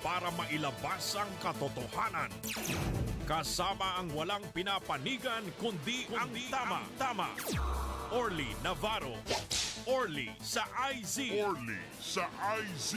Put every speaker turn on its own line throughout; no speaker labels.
para mailabas ang katotohanan. Kasama ang walang pinapanigan kundi ang tama. Orly Navarro. Orly sa IZ.
Orly sa IZ.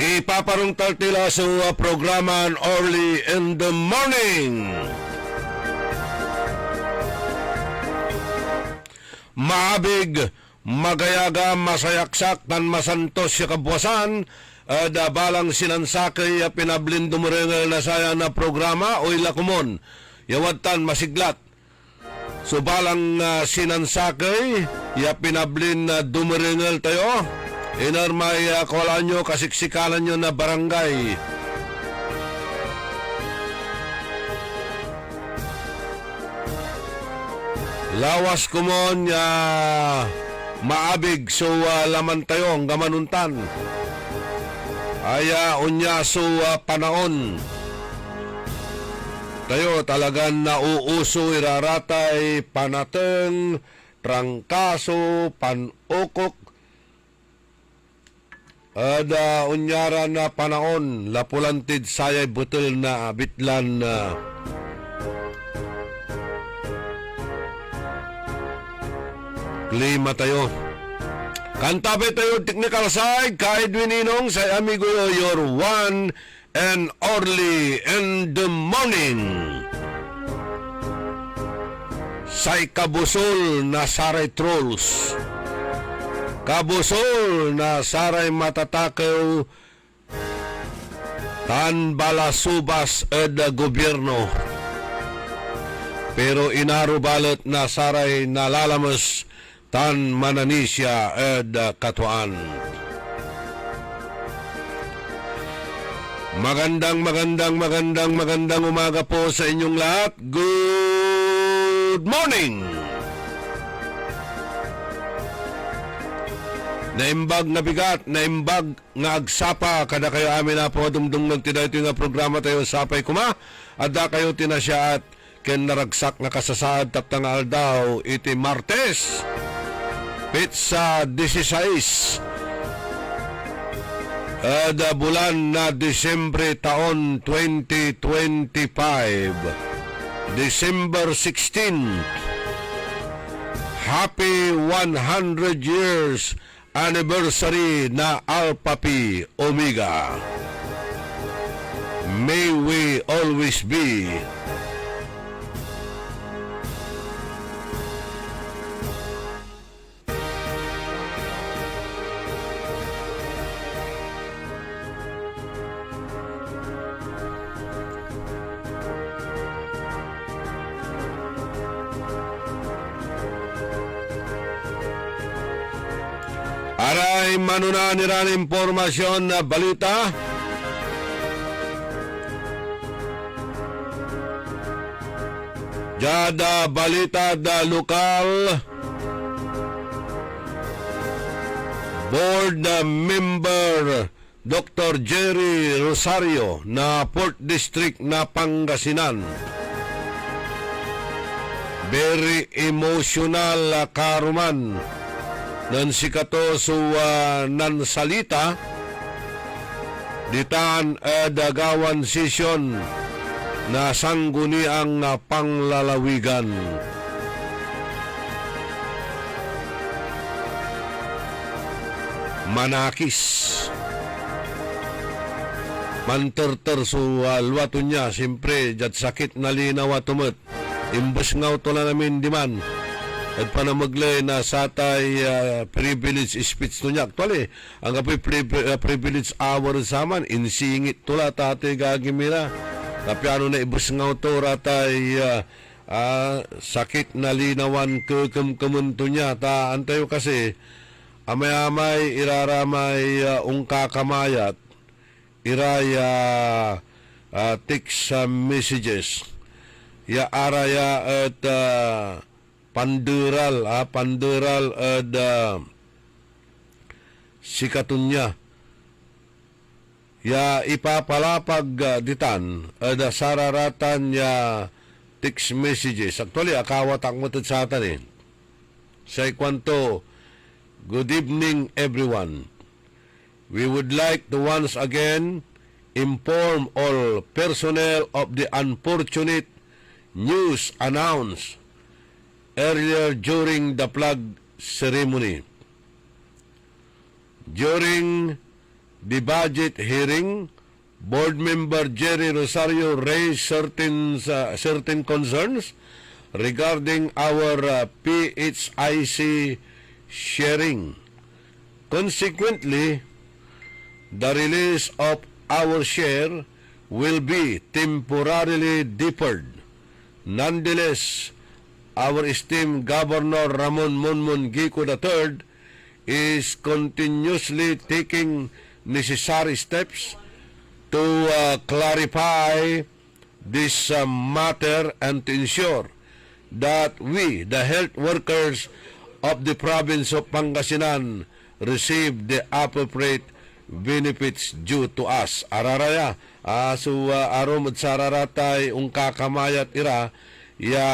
Ipaparong tartila sa programan Early in the Morning. Maabig, magayaga, masayaksak, tan masantos siya kabuwasan, balang sinansakay pinablin dumurengal na saya na programa o ilakumon. Yawatan masiglat. So balang sinansakay, pinablin na dumurengal tayo. Inormay kola nyo, kasiksikalan nyo na barangay. Lawas kumon maabig so laman tayo ang gamanuntan. Aya unya so panaon. Tayo talagang nauuso iraratay panateng, trangkaso, panukok. Ada unyara na panahon, lapulantid sayay butel na bitlan na klima tayo. Kantabi tayo technical side, ka Edwin Ninong, say amigo your one and Orly in the morning. Say kabusol na saray trolls. Kabusol na saray matatakaw tan balasubas ed gobyerno. Pero inarubalat na saray nalalamas tan mananisya ed katuan. Magandang umaga po sa inyong lahat. Good morning! Naimbag na bigat, naimbag nga agsapa, kada kayo amin na po dumdum nagtida ito nga programa tayo sapay kuma, at da kayo tinasya at ken naragsak na kasasaad taptang aldaw iti Martes, pizza 16, ada bulan na Disyembre taon 2025, December 16, happy 100 years anniversary na Alpha Pi Omega. May we always be aray manuna niran impormasyon na balita. Jada balita da lokal. Board member Dr. Jerry Rosario na 4th District na Pangasinan. Very emotional karuman. Nan sikato nan salita ditaan dagawan session na sangguniang panglalawigan. Manakis. manterter so luwato niya, siyempre, jat sakit na linaw at tumot. Imbes nga ito na namin diman. At panamaglay na satay privilege speech to niya. Actually, ang apoy privilege hour sa man, insingit tula tatay gagimira. Tapi ano na ibus nga ito ratay sakit na linawan kemunto niya. Ta antayo kasi, amay-amay iraramay ungkakamayat, iraya text messages, ya araya at panderal at sikatunya ya ipapalapag ditan ada sararatan ya text messages. Actually akawat ang matod sa atin sa ikwanto, good evening everyone. We would like to once again inform all personnel of the unfortunate news announced earlier during the flag ceremony. During the budget hearing, Board Member Jerry Rosario raised certain concerns regarding our PHIC sharing. Consequently, the release of our share will be temporarily deferred. Nonetheless, our esteemed Governor Ramon Monmon Gico III is continuously taking necessary steps to clarify this matter and to ensure that we, the health workers of the province of Pangasinan, receive the appropriate benefits due to us. Araraya, arom at sararatay ungkakamayat ira, ya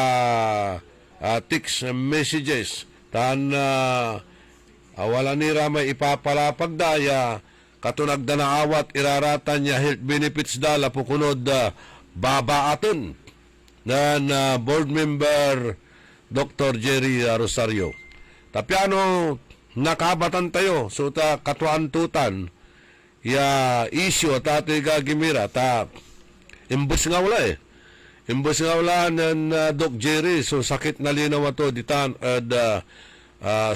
text messages, tan wala nira may ipapalapag daya, katunag na naawat iraratan niya health benefits dala pukunod babaaton nan board member Dr. Jerry Rosario. Tapiano nakabatan tayo so ta katuan-tutan ya issue tate gagimira ta imbus nga wala imbus nga wala nan Doc Jerry so sakit na linaw ato ditan ad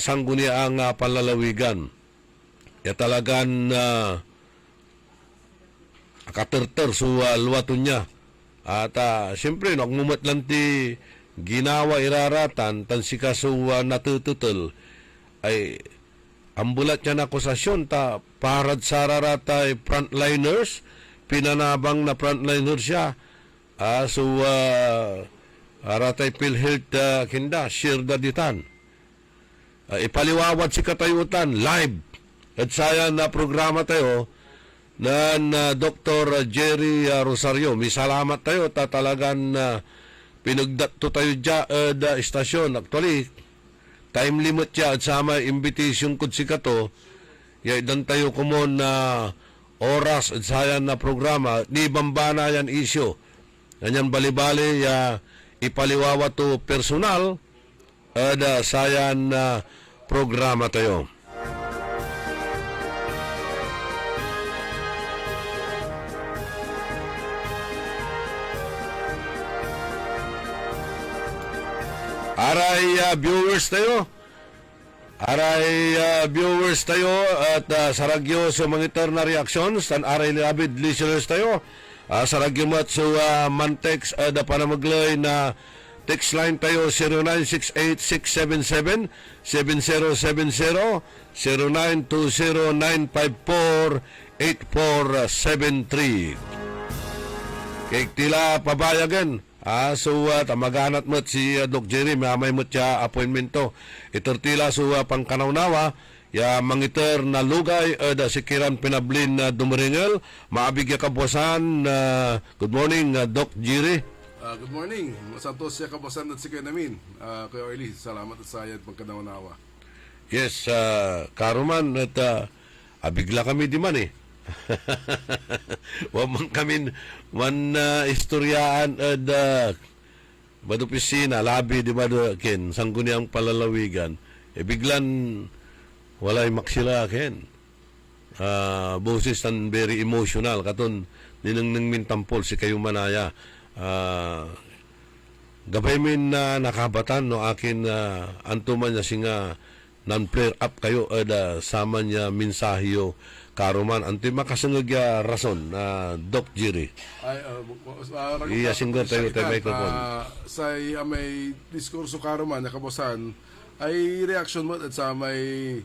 sanggunia ang palalawigan ya talagan akaterter so luwaton niya at siyempre nagmumat lang ti ginawa iraratan tan sika so natututul ay ambulat niya na akusasyon ta parad sararatay frontliners pinanabang na frontliners siya so aratay PhilHealth kinda share daditan ipaliwawat si katayutan live at sayan na programa tayo na Dr. Jerry Rosario. May salamat tayo ta talagan pinagdat to tayo dya istasyon. Actually time limit siya at sama invitation kud si kato yaidan tayo kumon na oras at sayan na programa di bambana yan issue ganyan bali-bali ipaliwawa to personal at sayan na programa tayo. Aray viewers tayo. At saragyo sa mga na reactions tan aray labid listeners tayo. Saragyo mat so mantex da panamaglay na text line tayo 0968-677-7070 0920-954-8473. Kaya tila pabayagan. So tamaganat mo si Doc Jerry may mo siya appointment to itortila so pangkanawnawa ya mangiter na lugay da sikiran pinablin na dumaringel maabigya kabosan good morning Doc Jerry.
Good morning masantos siya kabosan at sikay namin Kuya Orly salamat at sayad pagkanawnawa.
Yes karuman at abigla kami di man Waman kami istoryaan at badupisina, labi di ba ken sangguniang palalawigan biglan walay maksila ken boses tan very emotional katon ninang mintampol si kayo manaya. Gabay min na nakabatan no akin antuman niya singa non-flare up kayo sama niya mensahyo karuman anti makasangag ya rason na Doc Jerry. Iya singgo tayo microphone.
Say may diskurso karuman nakabosan ay reaction mo at sa may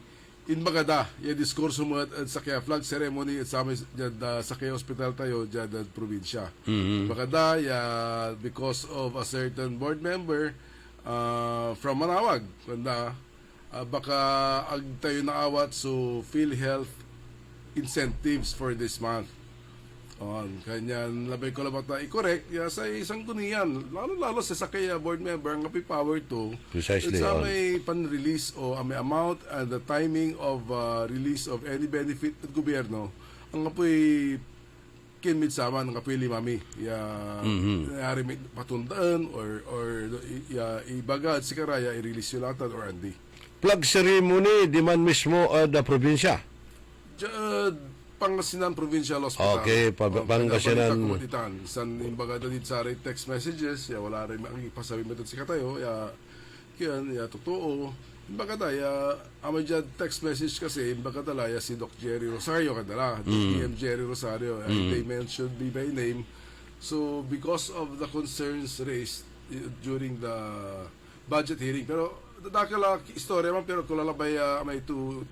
inbagada ya diskurso mo at sa kaya flag ceremony at sa may sa kaya hospital tayo dyan probinsya. Bagada ya because of a certain board member from Manawag kanda baka ag tayo naawat so PhilHealth incentives for this month. Kanyan labay ko lang na i-correct ya sa isang gunian lalo sa sakaya board member ang kapi power to
Precisely,
sa may pan-release o may amount and the timing of release of any benefit at gobyerno ang kapoy kinmid sama ng kapoy limami ya nayari may patundaan or ibaga at sikaraya i-release yung latan or andi
Flag ceremony di man mismo da probinsya.
Pangasinan Provincial Hospital.
Okay, Pangasinan.
San imbaga na dito sa text messages, ya wala rin pasabi mo si katayo, ya totoo. Imbaga ta, ya amay dyan text message kasi, imbaga tala, ya si Doc Jerry Rosario kadala, PM Jerry Rosario, they mentioned me by name. So, because of the concerns raised during the budget hearing, pero dakala istorya man pero kung lalabay may to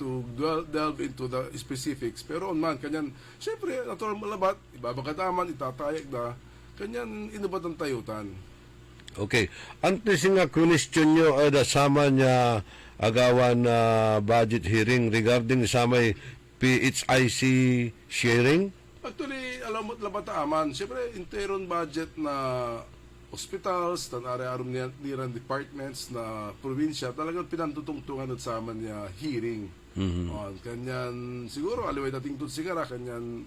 delve into the specifics pero man kanyan syempre natural malabat ibabagadaman itatayag na kanyan inubat ang tayutan.
Okay, antes nga question nyo sama niya agawan na budget hearing regarding sa may PHIC sharing.
Actually alam mo labataman syempre interon budget na hospitals, tanari-arom niran departments na probinsya, talagang pinantutungtungan at sama niya hearing. Kanyan, siguro, aliway dating tut sigara, kanyan,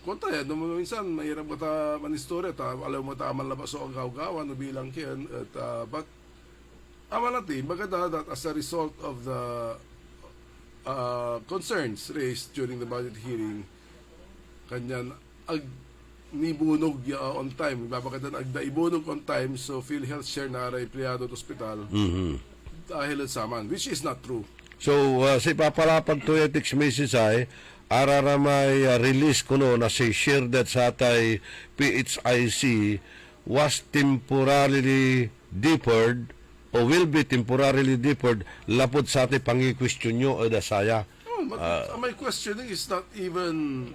konta yan, minsan, mahirap mo ta manistorya, alaw mo ta aman labas o ang gaw-gawan, no bilang kiyan, at, but, aman natin, maganda that as a result of the concerns raised during the budget hearing, kanyan, nibunog on time. Ibabagatan agda ibunog on time so PhilHealth share na aray empleyado at ospital dahil at saman, which is not true.
So, sa ipapalapag to yung text message ay arara may release kuno na si share that sa atay PHIC was temporarily deferred o will be temporarily deferred lapod sa atay pangi-question nyo o dasaya.
My questioning is not even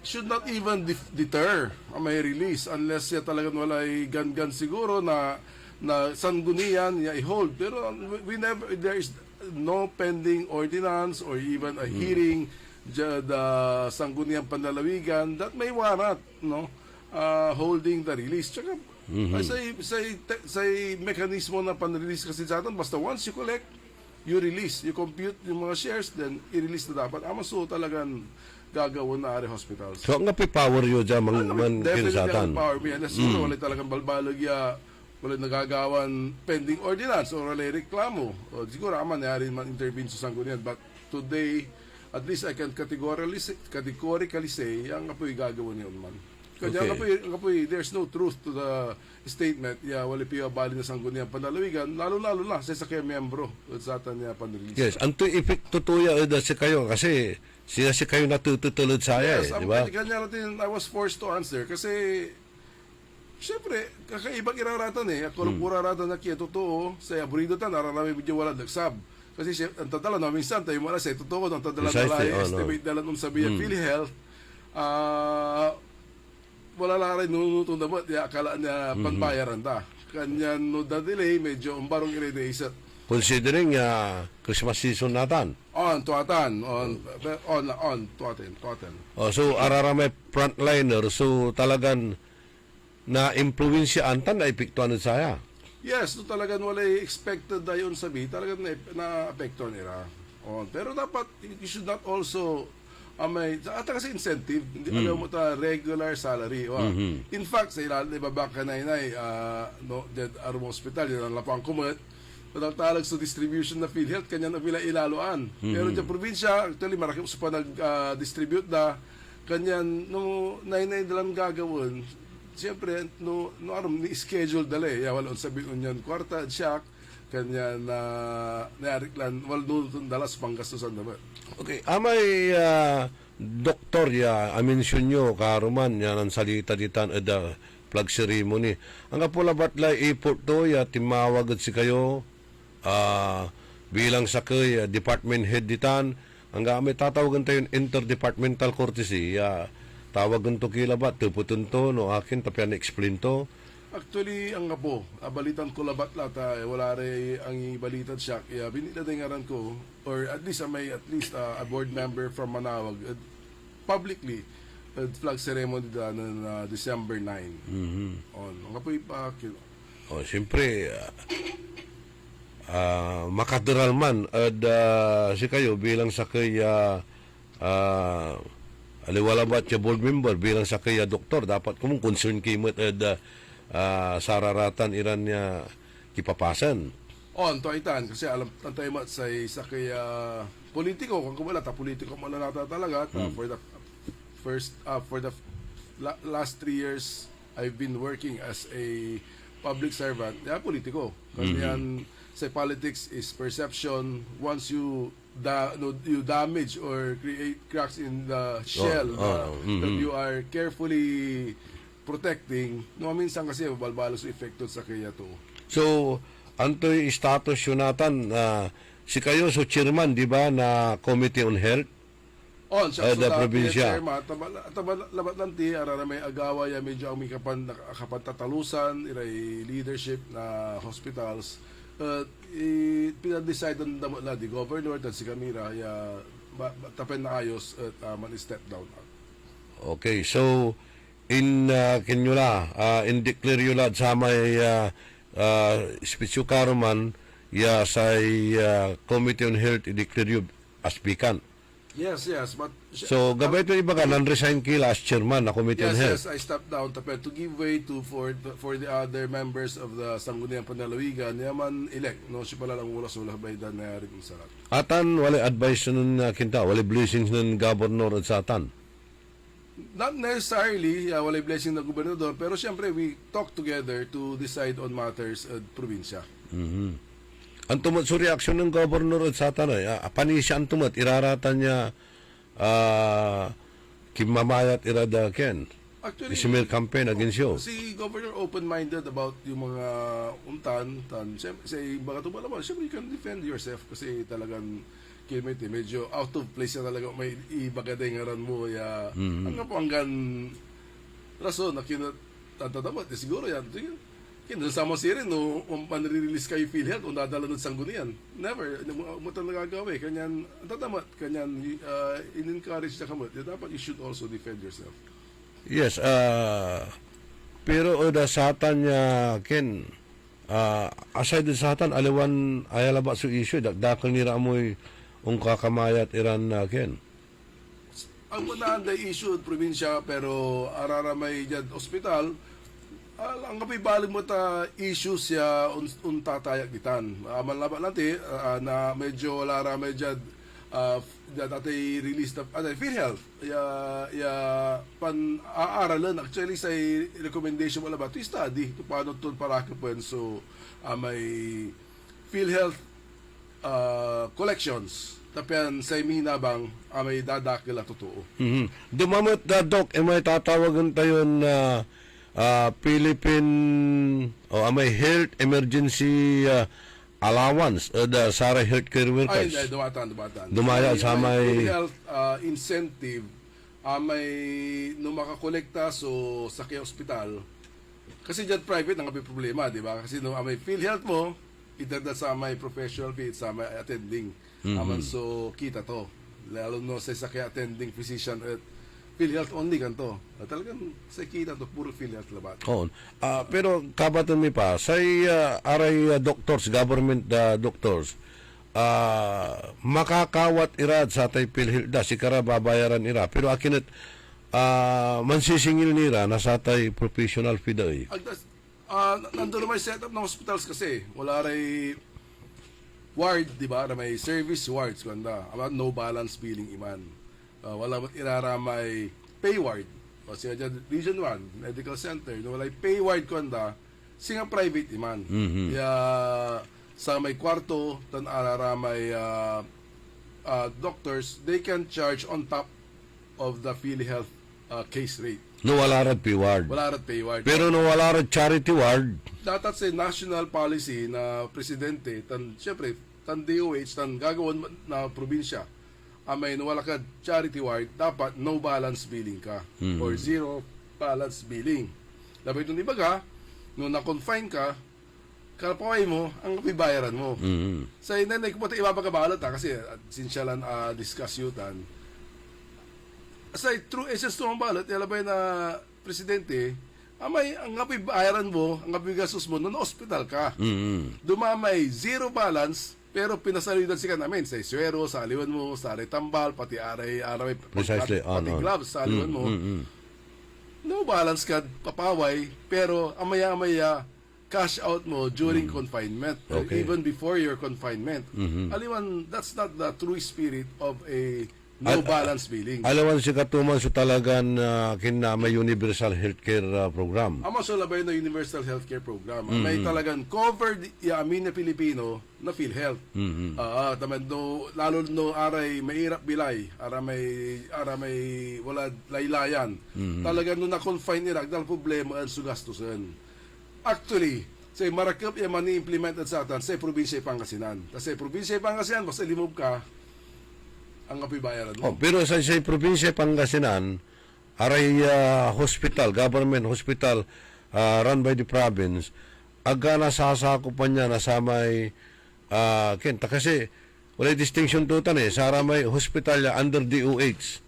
should not even deter may release unless ya talagang walay gan-gan siguro na sanggunian ya i-hold pero we never there is no pending ordinance or even a hearing the sanggunian panlalawigan that may warrant holding the release tsaka say mekanismo na pan-release kasi sa atin basta once you collect you release you compute yung mga shares then i-release na dapat so talagang gagawin na ari hospitals.
So nga power yun dyan man
kinisatan. Power mo yan. Siguro wala talagang balbalog ya wala nagagawan pending ordinance o wala reklamo. O siguro aman nayari man intervene sa sanggunian. But today, at least I can categorically say yang kapoy gagawin yun man. Kanya kapoy there's no truth to the statement wala piyo bali na sanggunian panlalawigan lalo na sa kaya miyembro sa atan niya panrelease.
Yes, anto effect tutuya si kayo kasi siya si kayo natutulod saya di ba?
Kanya natin I was forced to answer kasi syempre kakaibang iraratan ako kuraratan na kiya totoo sa aburido ta nararami medyo wala nagsab kasi ang tadala na minsan tayo mula sa totoo ang tadala na estimate dalan sabi ng PhilHealth wala lang rin nunutong dapat akala niya panbayaran ta kanya no da delay medyo umbarong i-redaysat
considering Christmas season natin.
Tuatan.
So, araramay frontliner, so talagang na-impluensyaan tan na epektuan saya.
Yes, so talagang walay expected na yun sabi, talagang na-apektuan nila. Pero dapat, you should not also ata kasi incentive, hindi alam mo ta regular salary. In fact, sa ilan, ibabaka na inay, Armo Hospital, yun ang lapang kumot, matatalog sa distribution na PhilHealth, kanya na pila ilaluan. Pero dyan probinsya, actually, maraki sa pa nag-distribute na, kanyan, no, nainay dalang gagawin, siyempre, no aram, ni-schedule dali. Wala sabihin niyan, kwarta, siyak, kanyan na naariklan, wala doon dalas panggastusan naman.
Okay, amay doktor ya aminsyon nyo karuman yan ang salita ditan ada flag ceremony. Ang kapula batlay iport to ya timawag at si kayo bilang sa kay department head ditan ang gamit tatawagan tayo interdepartmental courtesy ya tawagan to kilabat tuputun to no akin tapian explain to.
Actually, ang nga po, balitan ko labat lata, wala rin ang ibalitan siya. Kaya binitadengaran ko, or at least may a board member from Manawag, publicly, flag ceremony na December 9. Ang nga po
Siyempre, makaderal man, at si kayo bilang sa kaya aliwalabat ya board member, bilang sa kaya doktor, dapat kumong concern kimot at sararatan iran niya kipapasan.
To itan kasi alam tantay mat sa kaya politiko kung wala ta politiko mo na nata talaga for the last 3 years I've been working as a public servant. Politiko. Kasi yan sa politics is perception. Once you damage or create cracks in the shell that you are carefully protecting, minsan kasi balbalos epekto sa kaya to.
So, antoy status yun natin, si kayo so chairman, di ba, na Committee on Health?
Siya
the probinsya.
Chairman, labat lang ti, arara may agawa, ya medyo ang may kapantatalusan, iray leadership na hospitals, pinadecide na di governor, at si Camira, ya tapen na ayos at man-step down.
Okay, so, in kinyula in declare yula sa may spesyo karuman ya sa Committee on Health i-declare you as vacant.
Yes, but
so gabay ito iba ka non-resign kila as chairman na Committee on Health.
Yes, I stepped down to give way to for the other members of the Sangguniang Panlalawigan yaman elect no si pala lang wala baydan na rin sarat.
Atan wala advice nun kinta, wala blessings ng governor at sa atan.
Not necessarily, walay blessing ng gobernador, pero siyempre we talk together to decide on matters at probinsya.
Ang tumat sa reaksyon ng governor at satan ay panisya ang tumat, iraratan niya kimamayat irada ken.
Actually,
smear campaign against you.
Si Governor open-minded about yung mga siyempre, sa mga tumalaman, siyempre you can defend yourself kasi talagang kilomite, medyo out of place na talaga may ibagadengaran mo hanggang po hanggang rason na kinatatamat siguro yan kinasama siya rin no panre-release kayo PhilHealth o dadala ng Sanggunian never mo ito nagagawa kanyan tatamat kanyan in-encourage na kamot dapat you should also defend yourself.
Yes, pero oda satan niya ken aside sa satan aliwan ayala ba su issue dakdakal nira amoy ang kakamayat iran na ken.
Ang manahan na issue at probinsya pero araramay dyan ospital ang kapay balik mo ta issues ya untatayak ditan. Malaba natin na medyo wala ramay dyan dati release na PhilHealth pan-aaralan actually sa recommendation wala ba to study kung paano ito para kapan so may PhilHealth collections tapian sa minabang may dadakil at totoo.
Dumamot na Doc, may tatawagan tayo na Philippine may health emergency allowance the Sara Healthcare Workers.
Ay, dumatan.
Dumaya sa may
health incentive may makakolekta so sa kay ospital. Kasi dyan private ang may problema, di ba? Kasi may PhilHealth mo, itagda sa may professional fee, sa may attending. So, kita to. Lalo no sa kay attending physician at PhilHealth only kanto. Talagang sa kita to, puro PhilHealth labat.
Pero kabatan mi pa, sa aray doctors, government doctors, makakawat irad sa tay PhilHealth da, si kara babayaran ira. Pero akinat, mansisingil nira na sa tay professional fee da
nandun naman setup ng hospitals kasi wala rin ward, di ba, na may service wards kanda. No balance billing iman. Wala mat iraramay pay ward. O siya dyan, Region 1, Medical Center, no walay pay ward kanda, singa private iman. Kaya sa may kwarto, tan araramay doctors, they can charge on top of the PhilHealth case rate.
No wala rad P-ward.
Wala rat pay ward.
Pero no wala rad charity ward,
Dapat sa national policy na presidente, syempre, DOH, gagawin na probinsya, may wala ka charity ward, dapat no balance billing ka or zero balance billing. Dapat itong ibaga, nung na-confine ka, kalapaway mo, ang kapibayaran mo. Sa inanay ko pati ibabagabalot kasi sinsya lang discuss yutan. Sa true essence ng balot, yalabay na presidente, amay ang kapibayaran mo, ang kapigasos mo, nung hospital ka. Dumamay zero balance, pero pinasalidan si ka namin sa iswero, sa aliwan mo, sa aray tambal, pati aray
Precisely,
pati gloves sa aliwan mo. No balance ka, papaway, pero amaya-amaya, cash out mo during confinement, or
Okay.
even before your confinement. Aliwan, that's not the true spirit of a no balance billing.
alawan si katuman so talagan kina may universal healthcare program.
Amo sa labay na Universal Healthcare Program. May talagang covered amin na Pilipino na PhilHealth. Tamad no, lalo no aray mahirap bilay, ara may wala laylayan. Talagang no na-confine nila, dahil problema ang sugastusan. Actually, sa marakap yung mani-implemented sa atan sa probinsya Pangasinan. Kasi probinsya Pangasinan, basta limog ka, ang kapibayaran mo.
Pero sa probinsya Pangasinan, aray hospital, government hospital run by the province, aga nasasakupan niya na sa may kenta kasi wala distinction tutan sa may hospital under DOH.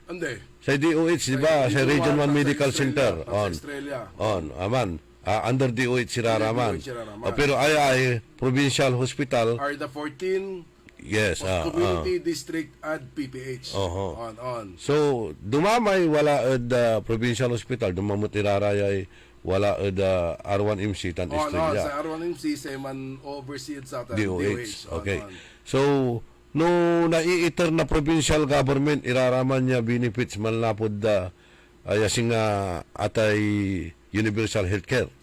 Ande.
Sa DOH, di ba? Sa Region 1 Medical Center.
Sa Australia.
Aman. Under DOH siraraman.
DOH siraraman.
Pero ay provincial hospital.
Are the 14
Yes.
community district at PPH. On.
So, dumamay wala provincial hospital, dumamot irarayay wala R1MC tan
On,
Estrella.
sa R1MC, sa man overseed sa atan,
DOH. Okay.
On.
So, no naiiter na provincial government iraraman niya benefits man lapod ayasing atay universal healthcare.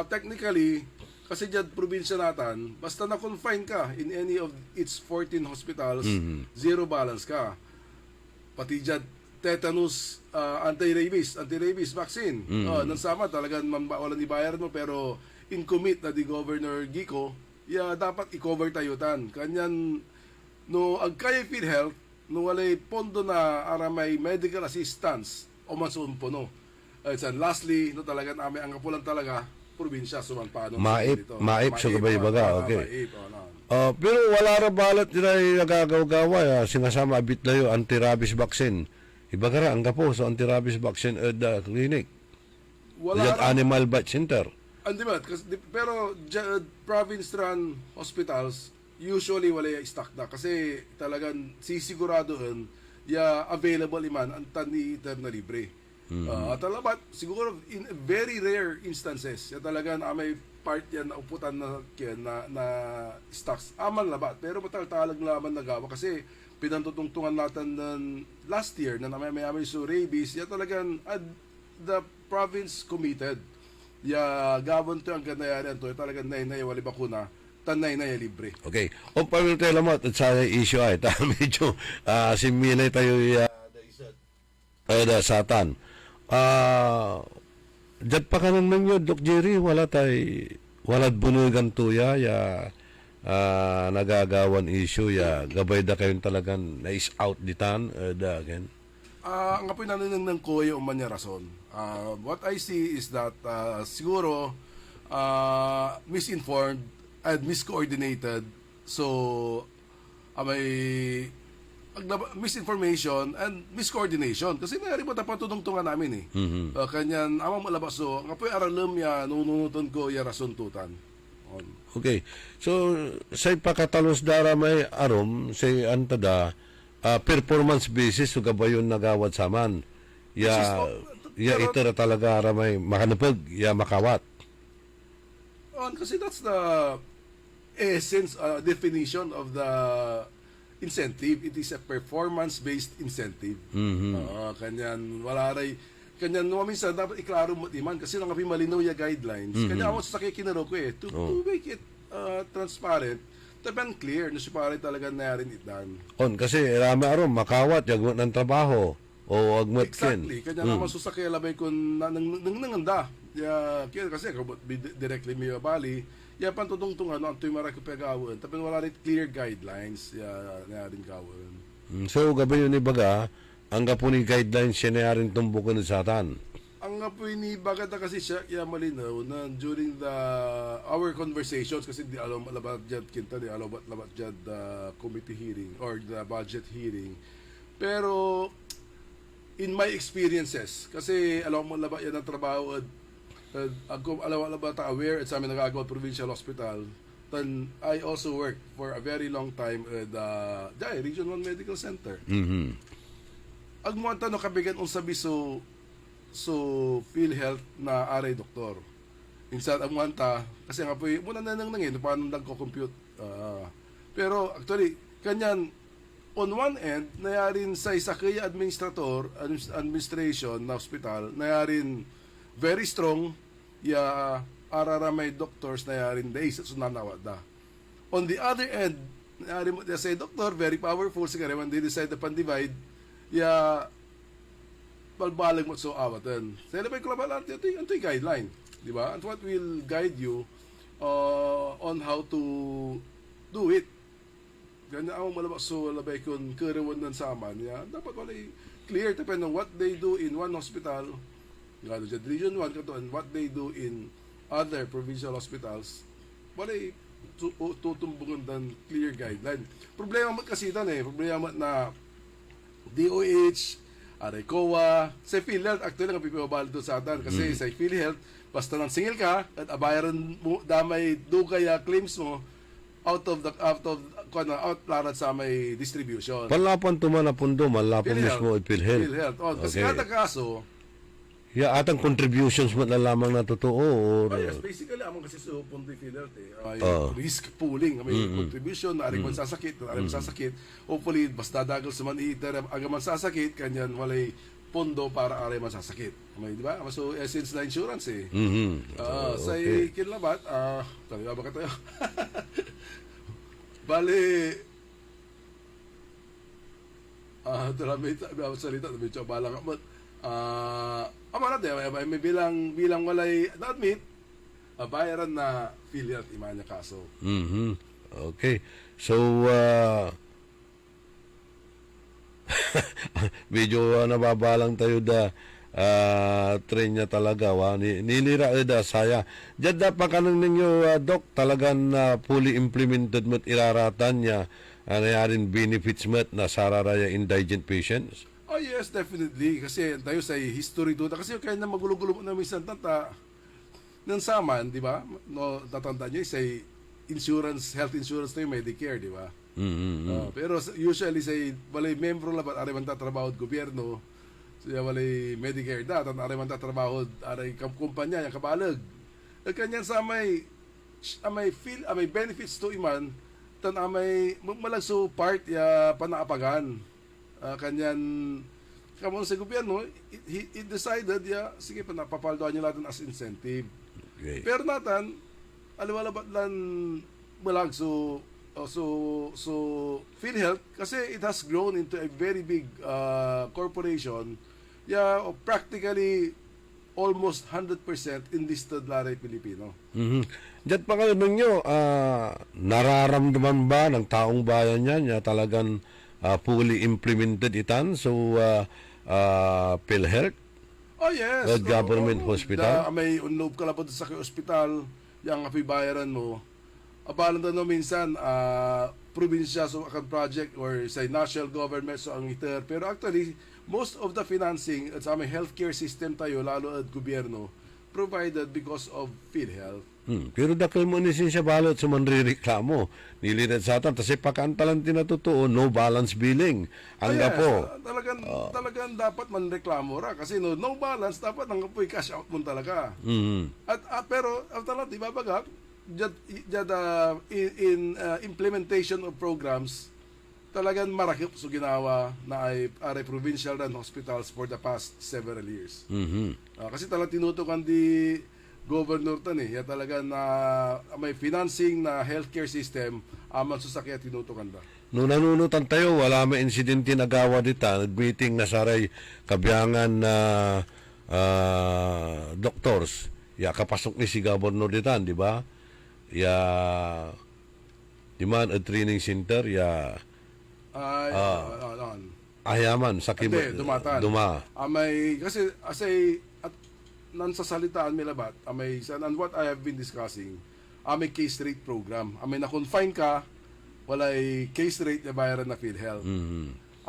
Technically, kasi dyan probinsya natin, basta na-confine ka in any of its 14 hospitals, zero balance ka. Pati dyan, tetanus, anti-rabies vaccine. Nang sama, talagang walang ibayar mo, pero in commit na di Governor Gico, dapat i-cover tayutan. Kanyan, no, agkaya PhilHealth, no walay pondo na aramay medical assistance, o masumpo, no. Lastly, no talagang ang kapulan talaga, probinsya sumanpa
Maip sa gabay baga, okay. Pero wala ra balat nila nagagawa sinasama abit layo anti-rabies vaccine. Iba ka ra ang gapo sa anti-rabies vaccine at clinic.
Wala
animal vet center.
Andi ba? Pero province run hospitals usually wala stock na kasi talagang sisiguradoon available iman ang tani-iter na libre. Talabat, siguro in very rare instances, talagang may part yan na uputan na stocks. Aman labat, pero mataltalag laman nagawa kasi pinantutungtungan natin ng last year na may so rabies, talagang the province committed. Gawon to ang ganayaran to, talagang nay wali bakuna, tanay na libre.
Okay. O pamilya tayo lamot at sa issue ay medyo similay tayo satan. Dyan pa ka nang nanyo, Doc Jerry, wala bunugan tuya, nagagawan issue, gabay da kayong talagang na-is out ditan, again.
Ang apoy nanin ng kuya umanya rason. What I see is that siguro misinformed and miscoordinated. So, may misinformation and miscoordination kasi nangyari mo tapos tutungtungan namin kanyan amang malabas so nga po aralam ya nununuton ko ya rason tutan.
Okay, so sa pakatalos dara may arom say antada performance basis so gabayon nagawad saman ito na talaga aramay makanapag makawat
kasi that's the essence, definition of the incentive. It is a performance-based incentive. Kanyan, wala ray, kanyan, minsan, dapat iklaro mo iman, kasi nang malinaw yung guidelines. Kanya ako sa kinaro ko to make it transparent, taban clear, na si pare talaga na rin itan.
Kasi rami aron, makawat, yagwat ng trabaho, o agmat ken.
Exactly. Kanya naman susakay labay kung nanganda. Kaya kasi directly may bali, pan tutungtung ano, ang tuwing marakot pagawin. Tapi wala rin clear guidelines, na rin gawin.
So, gabi yun ibaga, ang gapuni guidelines siya na rin tumbukan sa atan.
Ang po ni bagata kasi siya malinaw na during our conversations, kasi di alam labat jad kinta, di alam labat jad committee hearing or the budget hearing. Pero in my experiences, kasi alam mo labat yan ang trabaho at alam ba ta aware at sa amin nagagawa provincial hospital, then I also worked for a very long time at Region 1 Medical Center. Agmuanta no kabigan unsa biso PhilHealth na aray doktor. Insan agmuanta kasi nga po muna na nang nangin paano nagko-compute. Pero actually kanyan on one end nayarin sa isa kaya administration na hospital nayarin very strong araramay doctors nayarin days at sunanawa da. On the other end nayarin mo say doctor very powerful sigara when they decide to divide balbalag mo so awatan. Sa ilabay ko lang ito yung guideline. Di ba? And what will guide you on how to do it. Ganyan ako malabas so labay kung karawan ng saman. Dapat wala clear depend on what they do in one hospital, Region 1, and what they do in other provincial hospitals. Wala tutumbungan ng clear guideline. Problema mo kasi problema na DOH, COA, sa PhilHealth, actually nga pipibabalo doon sa atan kasi sa PhilHealth, basta nang singil ka at abayaran mo damay do kaya claims mo out larat sa may distribution.
Palapan tuman na pundo, malapan mismo at PhilHealth.
Kasi kada kaso,
atang contributions mo na lamang na totoo.
Yes, basically, among kasi sa punto yung PhilHealth risk pooling, may contribution, naaring mansasakit, hopefully, basta dagal sa manihiter, aga mansasakit, kanyan walay pondo para aray mansasakit. Di ba? So, essence na insurance sa kinlabat, talaga ba ka tayo? Bali, may salita, medyo balang ka, may bilang walay na-admit, bayaran na PhilHealth imanya kaso.
Okay. So, medyo nababalang tayo train niya talaga. Nilira saya. Diyan dapat kanang ninyo, Doc, talagang fully implemented mo't iraratan niya rin benefits mo't na sararaya indigent patients?
Oh yes, definitely. Kasi tayo sa history doon. Kasi kaya na magulo-gulo mo na minsan ng saman, di ba? No, tatanda nyo, sa health insurance tayo, Medicare, di ba? Pero usually say walay membro labat aray man tatrabaho od gobyerno, siya walay Medicare tan aray man tatrabaho aray kumpanya yang kabalag. Kanyan sa may benefits to iman tan amay malagso part panaapagan. Kanyan kamon sa gobyerno, it decided sige panapapaldoan niyo natin as incentive. Okay. Pero natan aliwala ba lan malagso PhilHealth kasi it has grown into a very big corporation. Practically almost 100% enlisted laray Pilipino.
Diyan pa kayo ninyo, nararamdaman ba ng taong bayan yan talagang fully implemented itan? So, PhilHealth?
Oh yes.
The government hospital?
May unlob ka lang po sa hospital, yung bayaran mo. Abalan na minsan, probinsya so akan project or say national government so ang iter. Pero actually, most of the financing at sa aming healthcare system tayo, lalo at gobyerno, provided because of PhilHealth.
Pero dakil mo ni siya balot sa manrireklamo. Nilirat sa atan, kasi pagkaantalan tinatutuo, no balance billing. Ang po.
Talagang dapat manreklamo ra. Kasi no balance, dapat ang po cash out mo talaga. Pero, di ba baga, implementation of programs, talagang marakip so ginawa na ay provincial run hospitals for the past several years. Kasi talagang tinutukan di governor tan ya talaga na may financing na healthcare system aman susakya tinutukan da.
Nung nanunutan tayo, wala may insidente na gawa dita. Nag-meeting na saray kabiyangan na doctors. Ya, kapasok ni si Governor dita, di ba? Ya, di man, a training center, ya, ayaman, sakit
Hindi, dumatan.
Duma.
May, kasi, asay, at nansasalitaan may labat, may, and what I have been discussing, may case rate program. May na-confine ka, walay case rate na bayaran na PhilHealth.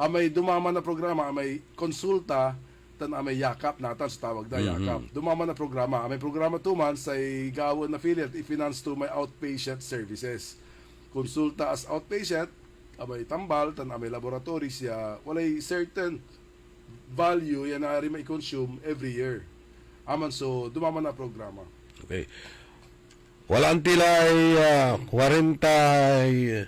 May dumama na programa, may konsulta, tan may yakap natan sa tawag da yakap. Dumama na programa. May programa 2 months ay gawon na PhilHealth i-finance to my outpatient services. Konsulta as outpatient, may tambal, tan may laboratory siya, walay certain value yan na rin may consume every year. So dumama na programa.
Okay. Walang tilay 45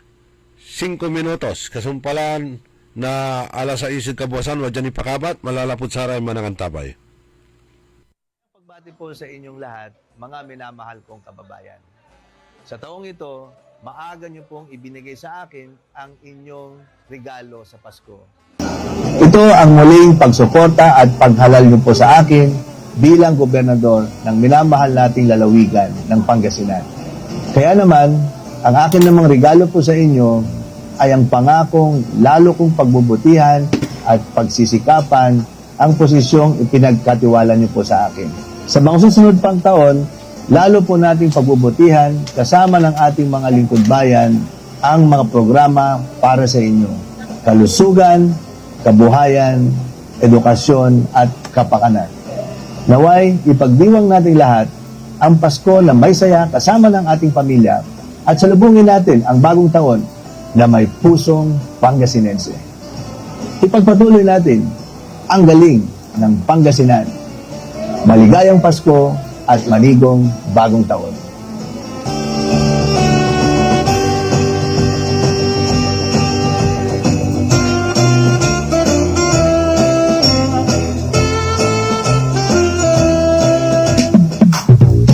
minutos. Kasumpalan na alas 6 kabuwasan, wadyan ipakabat, malalapot saray manangang tabay.
Pagbati po sa inyong lahat, mga minamahal kong kababayan. Sa taong ito, maaga niyo pong ibinigay sa akin ang inyong regalo sa Pasko. Ito ang muling pagsuporta at paghalal niyo po sa akin bilang gobernador ng minamahal nating lalawigan ng Pangasinan. Kaya naman, ang akin namang regalo po sa inyo ay ang pangakong lalo kong pagbubutihan at pagsisikapan ang posisyong ipinagkatiwala niyo po sa akin. Sa mga susunod pang taon, lalo po nating pagbubutihan kasama ng ating mga lingkod bayan ang mga programa para sa inyo. Kalusugan, kabuhayan, edukasyon at kapakanan. Naway, ipagdiwang nating lahat ang Pasko na may saya kasama ng ating pamilya at salubungin natin ang bagong taon na may pusong Pangasinense. Ipagpatuloy natin ang galing ng Pangasinan. Maligayang Pasko at maligong bagong taon.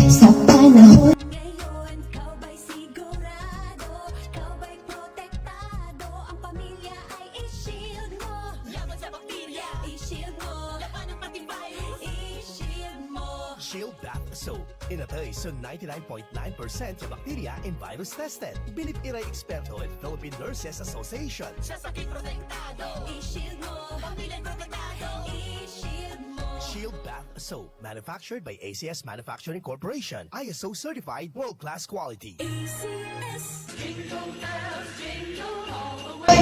Sa panahon ngayon, ikaw ba'y sigurado? Ikaw ba'y protektado? Ang pamilya ay i-shield mo. Laban sa bakterya, i-shield mo. Laban ng pati virus, i-shield mo.
Shield Bath Soap. Inatay sa 99.9% sa bacteria and virus tested. Bilip Iray Experto at Philippine Nurses Association.
Sa sakit protektado, i-shield mo. Pamilya protektado, i-shield mo.
Shield Bath Soap. Manufactured by ACS Manufacturing Corporation. ISO certified world-class quality.
ACS, jingle bells, jingle all the way.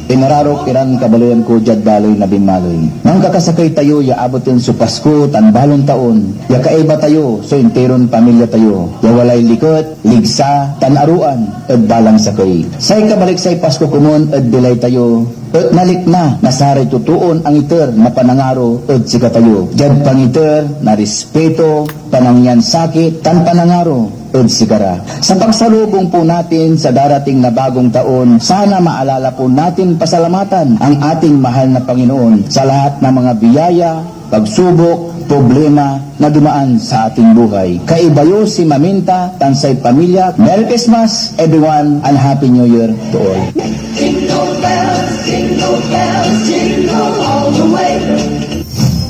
Pinararok iran kabaluyan ko jad baloy na bimaloy. Nang kakasakay tayo, ya abotin su Pasko, tan balon taon. Ya kaiba tayo, so interon pamilya tayo. Ya walay likot, ligsa, tan aruan, ed balang sakay. Say kabalik say Pasko kumon, ed bilay tayo. Ed nalik na, nasaray tutuon ang iter na panangaro, ed sika tayo. Jad pangiter, na respeto, panangyan sakit, tan panangaro, ed sigara. Sa pagsalubong po natin sa darating na bagong taon, sana maalala po natin pasalamatan ang ating mahal na Panginoon sa lahat ng mga biyaya, pagsubok, problema na dumaan sa ating buhay. Kaibayo si Maminta, tansay pamilya. Merry Christmas, everyone, and Happy New Year to all.
Jingle bells, jingle bells, jingle all the way.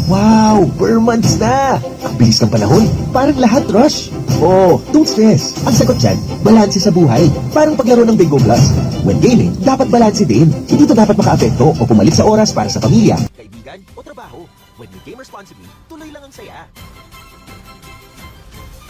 Wow! Per months na! Ang bilis ng panahon. Parang lahat rush. Oh, don't stress. Ang sagot dyan, balanse sa buhay. Parang paglaro ng Bingo Plus. When gaming, dapat balanse din. Hindi ito dapat makaapekto o pumalit sa oras para sa pamilya. Kaibigan o trabaho. When you game responsibly, tuloy lang ang saya.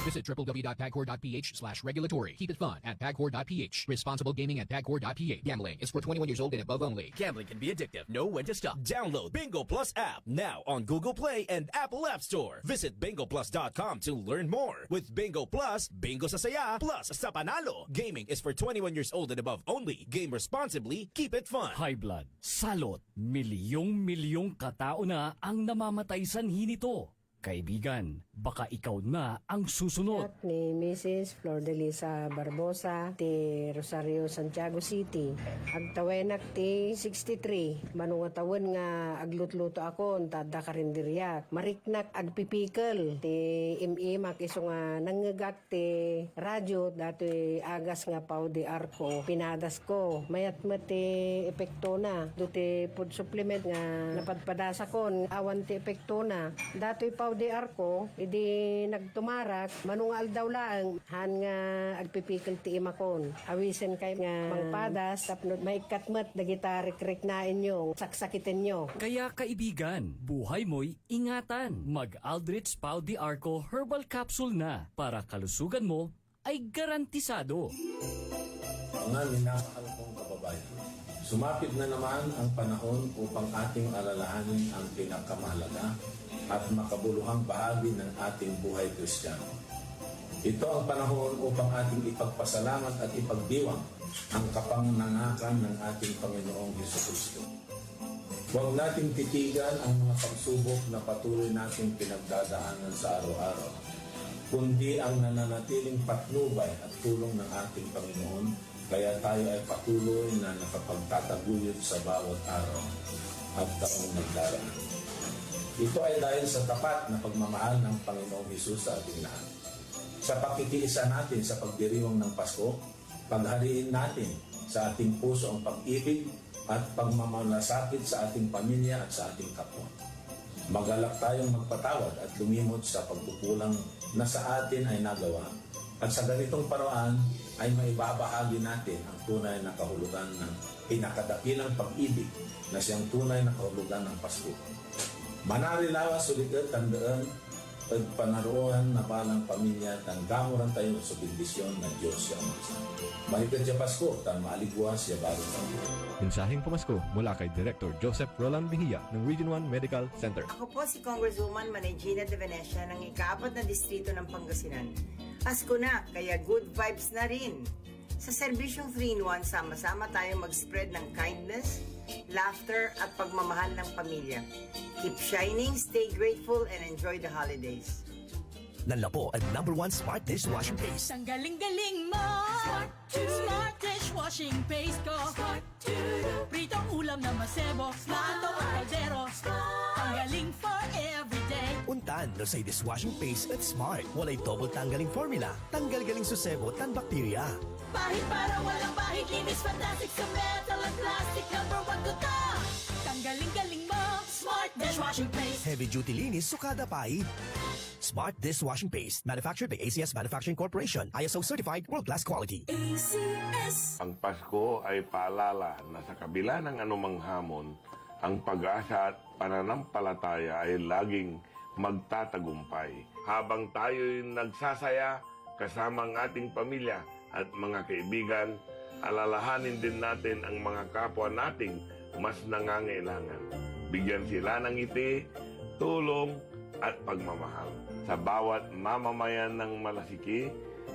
Visit www.pagcor.ph/regulatory. Keep it fun at pagcor.ph. Responsible gaming at pagcor.ph. Gambling is for 21 years old and above only.
Gambling can be addictive. Know when to stop. Download Bingo Plus app now on Google Play and Apple App Store. Visit bingoplus.com to learn more. With Bingo Plus, bingo sa saya, plus sa panalo. Gaming is for 21 years old and above only. Game responsibly. Keep it fun.
High blood, salot, milyong-milyong katao na ang namamatay sanhi nito. Kaibigan, baka ikaw na ang susunod.
Ni Mrs. Flor de Lisa Barbosa, ti Rosario, Santiago City. Agtawenak ti 63. Manungatawin nga aglutluto ako, tada karinderyak. Mariknak agpipikal. Ti imak iso nga nangagak ti radyo, dati agas nga pau di arko. Pinadas ko. Mayat ti epekto na. Duti food supplement nga napadpadasa kon. Awan ti epekto na. Dati pau di arko, idi nagtumarak, manungal daw lang, han nga agpipikil ti imakon. Awisen kay nga mangpadas, tapno may katmat, dagitarik-rik na inyo, saksakitin nyo.
Kaya kaibigan, buhay mo'y ingatan. Mag-Aldrich Pau de Arco Herbal Capsule na para kalusugan mo ay garantisado.
Mga minamahal kong kababayan, sumapit na naman ang panahon upang ating alalahanin ang pinakamahalaga at makabuluhang bahagi ng ating buhay Kristiyano. Ito ang panahon upang ating ipagpasalamat at ipagdiwang ang kapangangakan ng ating Panginoong Hesukristo. Huwag nating titigan ang mga pagsubok na patuloy nating pinagdadaanan sa araw-araw, kundi ang nananatiling patnubay at tulong ng ating Panginoon, kaya tayo ay patuloy na nakapagtataguyod sa bawat araw at taong nagdaraan. Ito ay dahil sa tapat na pagmamahal ng Panginoong Hesus sa ating lahat. Sa pakikiisa natin sa pagdiriwang ng Pasko, paghariin natin sa ating puso ang pag-ibig at pagmamalasakit sa ating pamilya at sa ating kapwa. Magalak tayong magpatawad at lumimot sa pagkukulang na sa atin ay nagawa, at sa ganitong paraan ay maibabahagi natin ang tunay na kahulugan ng pinakadakilang pag-ibig na siyang tunay na kahulugan ng Pasko. Manarilawa sulikat tandaan at panaruhan na palang pamilya tanggamuran tayo sa bendisyon ng Diyos siya Amasa. Mahigad siya Pasko, tan maaligwa siya bago tayo.
Mensaheng pamasko mula kay Director Joseph Roland Mejia ng Region 1 Medical Center.
Ako po si Congresswoman Manegina de Venecia ng ika-4 na distrito ng Pangasinan. Pasko na, kaya good vibes na rin. Sa serbisyong 3-in-1, sama-sama tayong mag-spread ng kindness, laughter at pagmamahal ng pamilya. Keep shining, stay grateful, and enjoy the holidays.
Nanlapo ang #1 Smart Dishwashing Paste.
Ang galing-galing mo! Smart dishwashing paste ko. Pritong ulam na masebo, plato o kaldero. Ang galing for everyday.
Untan no say dishwashing paste at Smart. Walay double tanggaling formula. Tanggal galing susebo tan bakterya.
Pahit para walang pahit, linis fantastic sa metal at plastic. #1 ko to. Ang galing-galing mo! Smart dishwashing paste.
Heavy duty linis sukada pahit. Smart Dishwashing Paste, manufactured by ACS Manufacturing Corporation, ISO certified, world-class quality.
ACS.
Ang Pasko ay paalala na sa kabila ng anumang hamon, ang pag-asa at pananampalataya ay laging magtatagumpay. Habang tayo'y nagsasaya kasama ang ating pamilya at mga kaibigan, alalahanin din natin ang mga kapwa nating mas nangangailangan. Bigyan sila ng ngiti, tulong at pagmamahal. Sa bawat mamamayan ng Malasiki,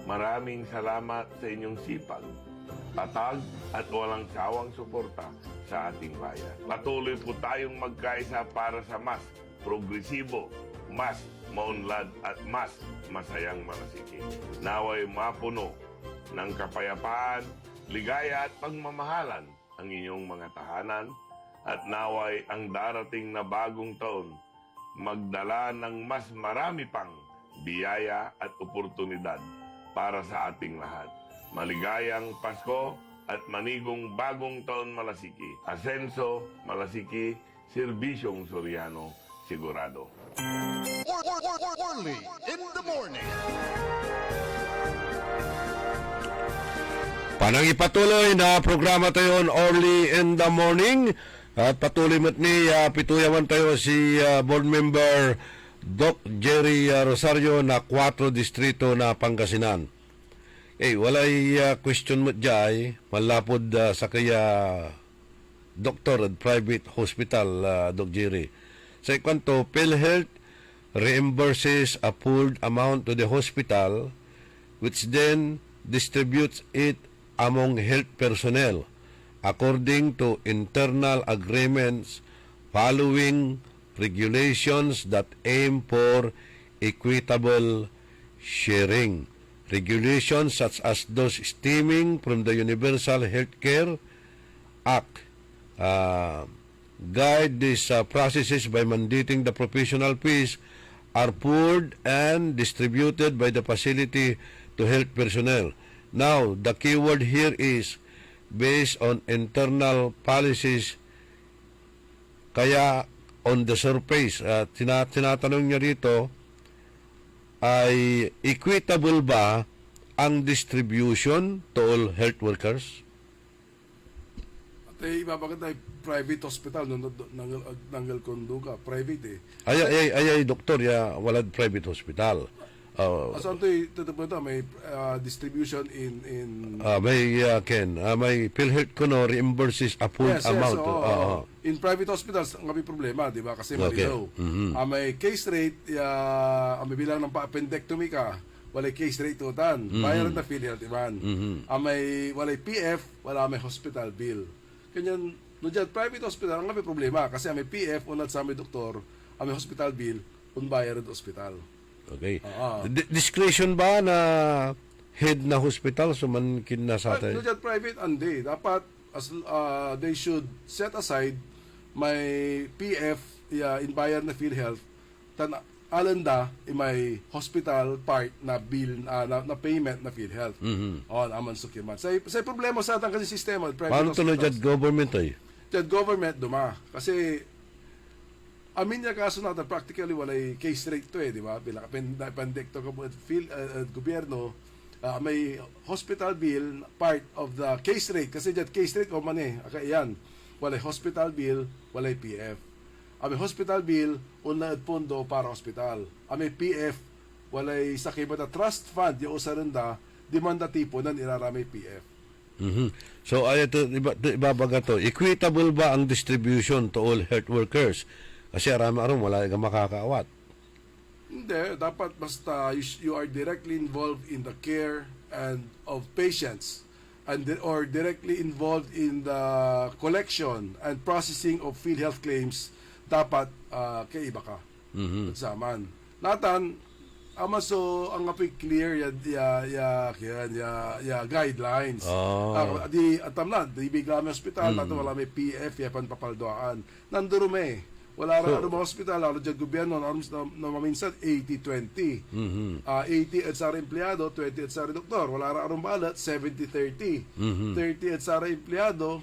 maraming salamat sa inyong sipag, tatag at walang sawang suporta sa ating bayan. Patuloy po tayong magkaisa para sa mas progresibo, mas maunlad at mas masayang Malasiki. Naway mapuno ng kapayapaan, ligaya at pagmamahalan ang inyong mga tahanan, at naway ang darating na bagong taon magdala ng mas marami pang biyaya at oportunidad para sa ating lahat. Maligayang Pasko at manigong bagong taon Malasiki. Asenso, Malasiki, Serbisyong Soriano, sigurado. Only in the morning.
Panangipatuloy na programa tayo early in the morning. At patuloy mo't ni pituyaman tayo si board member Doc Jerry Rosario na 4 distrito na Pangasinan. Walay question mo dyan, malapod sa kaya doktor at private hospital, Doc Jerry. Sa ikwanto, PhilHealth reimburses a pooled amount to the hospital which then distributes it among health personnel according to internal agreements following regulations that aim for equitable sharing. Regulations such as those stemming from the Universal Healthcare Act guide these processes by mandating the professional fees are poured and distributed by the facility to health personnel. Now, the keyword here is based on internal policies. Kaya on the surface, tinatanong niya rito, ay equitable ba ang distribution to all health workers?
At ibabagat tayo private hospital nanggal kondo ka private
Ay doktor ya walad private hospital.
Asan to may distribution in
may may PhilHealth kuno reimburses a full amount.
In private hospitals ang may problema, di ba? Kasi malinaw. May case rate ang may bilang ng pa-appendectomy ka, walay case rate utan. Bayaran na PhilHealth iman. May walay PF, wala may hospital bill. Kanyan no dyan, private hospital ang may problema kasi may PF unat sa may doktor, ang may hospital bill unbayaran sa hospital.
Okay. Discretion ba na head na hospital sumankin na sa atin?
No dyan, private andi. Dapat they should set aside may PF inbayar na PhilHealth tan alanda may hospital part na bill na payment na PhilHealth. Aman sukiman. Say problema sa atin kasi sistema private
paano
hospitals.
Paano dyan government ay?
Dyan government duma. Kasi amin niya kaso natin practically walay case rate to di ba? Bilang appendecto ka gobyerno may hospital bill part of the case rate kasi dyan case rate o man yan walay hospital bill walay PF may hospital bill unad pondo para hospital may PF walay sakibata trust fund yung usaranda demanda tipo nan iraramay PF.
So ay ito ibabaga to equitable ba ang distribution to all health workers kasi aram-aram wala ka makakaawat.
Hindi, dapat basta you are directly involved in the care and of patients or directly involved in the collection and processing of PhilHealth claims, dapat kaiba ka. Saman. Natan, amaso ang api clear ya guidelines. Di atamna, di bigla may hospital, nato wala may PF, yapan papaldoan. Nandurume. Wala rin mga hospital, lalo dyan gobyerno, na maminsan 80-20. 80 at sa empleyado, 20 at sa doktor. Wala rin balat, 70-30. 30 at sa empleyado,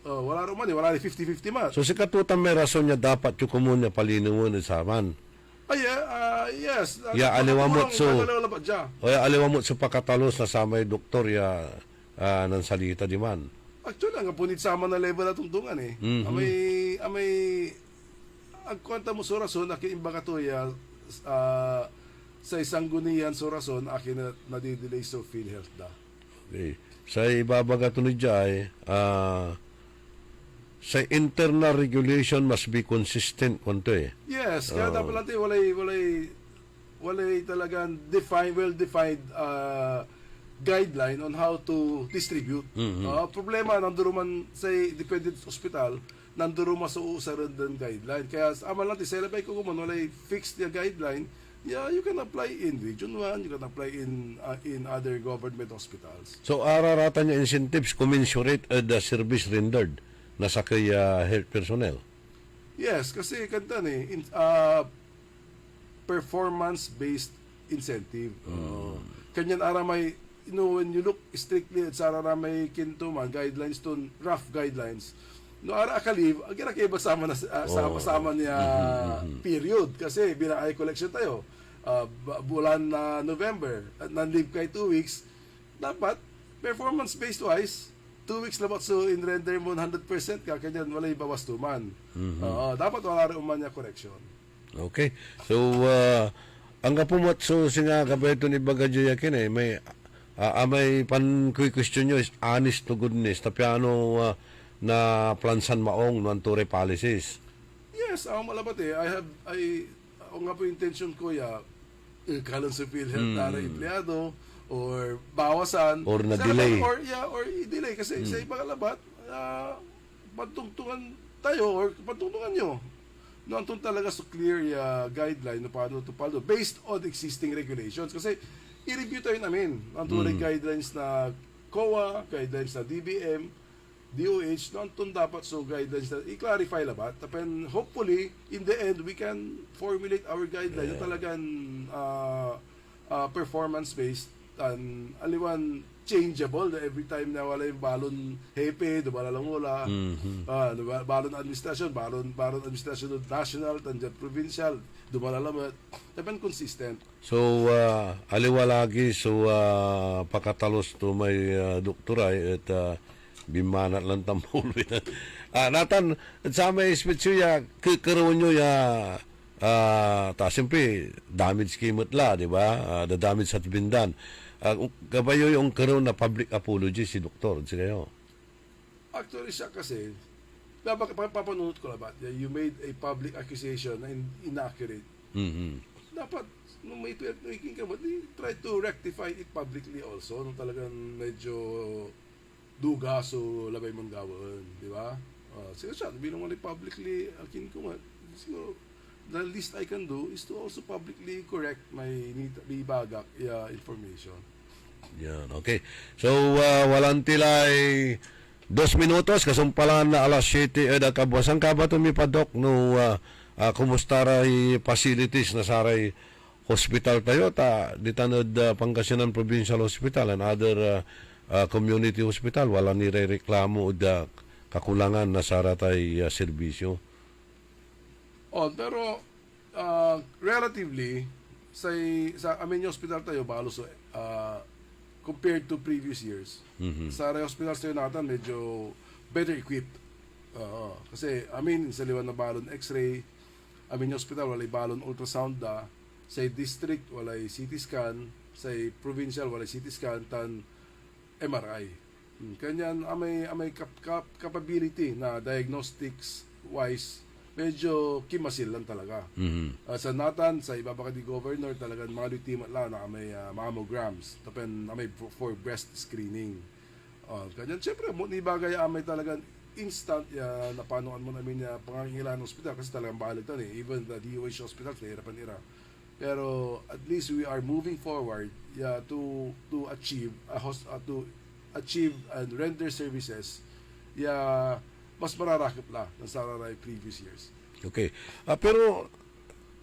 wala rin man, wala rin 50-50 man.
So si katutan may rason niya dapat yung kumunya palinungon sa man.
Yes.
Aliwamot so pakatalos na sa may doktor ng salita di man.
Actually, ang punit sama na level na tungtungan Amay ang kwanta mo sa rason, akin imbaga to sa isang gunian sa rason, akin nadidelay sa PhilHealth da.
Okay. Sa ibabaga to ni Jai, sa internal regulation must be consistent kunto
Yes, kaya dapat natin walay talagang well-defined guideline on how to distribute. Problema, nanduruman sa independent hospital, nanduruma sa usaran din guideline. Kaya amal natin, selebay ko kung walay fixed na guideline, you can apply in Region 1, you can apply in other government hospitals.
So, araratan niya incentives commensurate the service rendered na sa kaya health personnel?
Yes, kasi kanta performance-based incentive. Kanyan aramay, when you look strictly at sa aramay kintuman, guidelines to rough guidelines, no ara akalib agira kay basama na sama niya period kasi bilang ay collection tayo bulan na November at nan-leave kay 2 weeks dapat performance based wise 2 weeks labot so in render mo 100% ka kanyan walay bawas tuman. Dapat wala rin umanya correction.
Okay. So ang kapumot so singa kabeto ni Bagadyo yakin may pan-question nyo is honest to goodness tapi na plansan maong no anture policies.
Yes, ako malabat ako nga po intention ko kalan sa PhilHealth na empleyado or bawasan
or na-delay
or i-delay kasi sa ibang labat patungtungan tayo or patungtungan nyo Noon talaga so clear guideline na paano to follow based on existing regulations. Kasi i-review tayo namin ang tunay guidelines na COA, guidelines na DBM, DOH, noon dapat so guidelines na i-clarify labat. And hopefully, in the end, we can formulate our guidelines na talagang performance-based and aliwan changeable na every time na wala yung balon hepe, dubala lang wala, balon administrasyon, balon administrasyon national, tanjat provincial, dubala lang, dapat consistent.
So, aliwa lagi, so, pakatalos to may doktoray at bimanat lang tambulwi na. Nathan, at sa may spetsyo, kikaroon nyo siyempre, damage kimot la, di ba? The damage has been done. Kabayo yung karoon na public apology si Doktor, si kayo?
Actually, siya kasi, papanunod ko labat, you made a public accusation na inaccurate. Dapat, nung may tweaking ka, try to rectify it publicly also, nung talagang medyo duga, so labay mong gawin, di ba? Siguro siya, bilang wala publicly, akin ko man, siguro, the least I can do is to also publicly correct my bagak information.
Yan, okay. So, walang tilay 2 minutos, kasumpalan na alas 7 eda kabuasan ka ba tumipadok no kumusta ray facilities na saray hospital tayo di tanod Pangasinan Provincial Hospital and other community hospital wala ni reklamo da kakulangan na saratay serbisyo.
Pero relatively sa amin yung hospital tayo balos compared to previous years. Sa hospitals tayo natin medyo better equipped. Kasi amin sa liwan na balon x-ray, amin yung hospital walay balon ultrasound da, sa district walay CT scan, sa provincial walay CT scan tan MRI. Kanyan amay capability na diagnostics wise medyo kimasil lang talaga. Sa Natan, sa ibaba di governor, talagang mga lutimat lang na may mammograms. Tapen may for breast screening. Ganyan, syempre, ni bagay may talagang instant na panuan mo namin pangangailangan ng hospital kasi talagang balik to even the DOH hospital, nahirapan nila. Pero at least we are moving forward to achieve and render services mas mararakip la ng sararay previous years.
Okay. Pero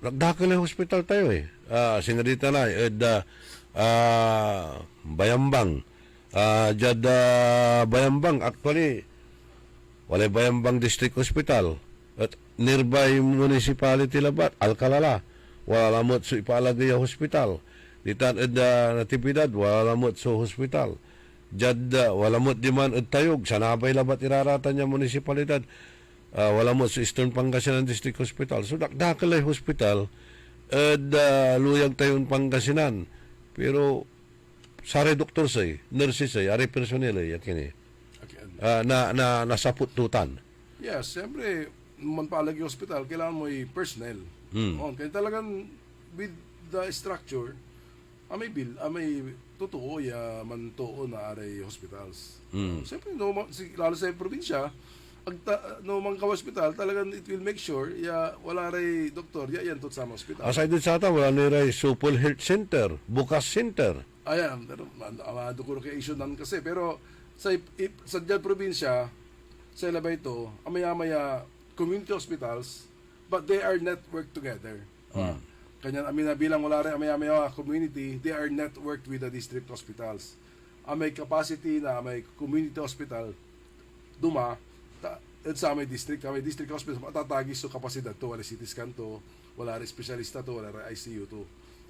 nagdakil na hospital tayo singadita na Bayambang. Bayambang actually walay Bayambang District Hospital at nearby municipality labat Alcalala wala lamot so ipalagay hospital. Ditan Natividad wala lamot so hospital. Wala mo di man tayog, sanabay labat iraratan niya munisipalidad. Wala mo sa Eastern Pangasinan District Hospital. So, dakdakilay hospital, luyag tayong Pangasinan. Pero, sari doktor say, nurses say, ari personnel ay, nasaput tutan.
Yes, siyempre, manpalag yung hospital, kailangan mo yung personnel. Kaya talagang, with the structure, may totoo man totoo na aray hospitals. Siyempre, lalo sa probinsya, mang ka-hospital, talagang it will make sure wala ray doktor, yan tot sa hospital.
Aside din sa ata, wala ni ray Supol Health Center, Bukas Center.
Ayan, pero ko kay issue nan kasi. Pero sa dyan probinsya, sa ilabay ito, amaya-maya community hospitals, but they are networked together. Kanyan amin na bilang wala rin amaya community, they are networked with the district hospitals. May capacity na may community hospital sa may district hospital matatagis so kapasidad to, wala CT scan to, wala rin specialista to, wala rin ICU to.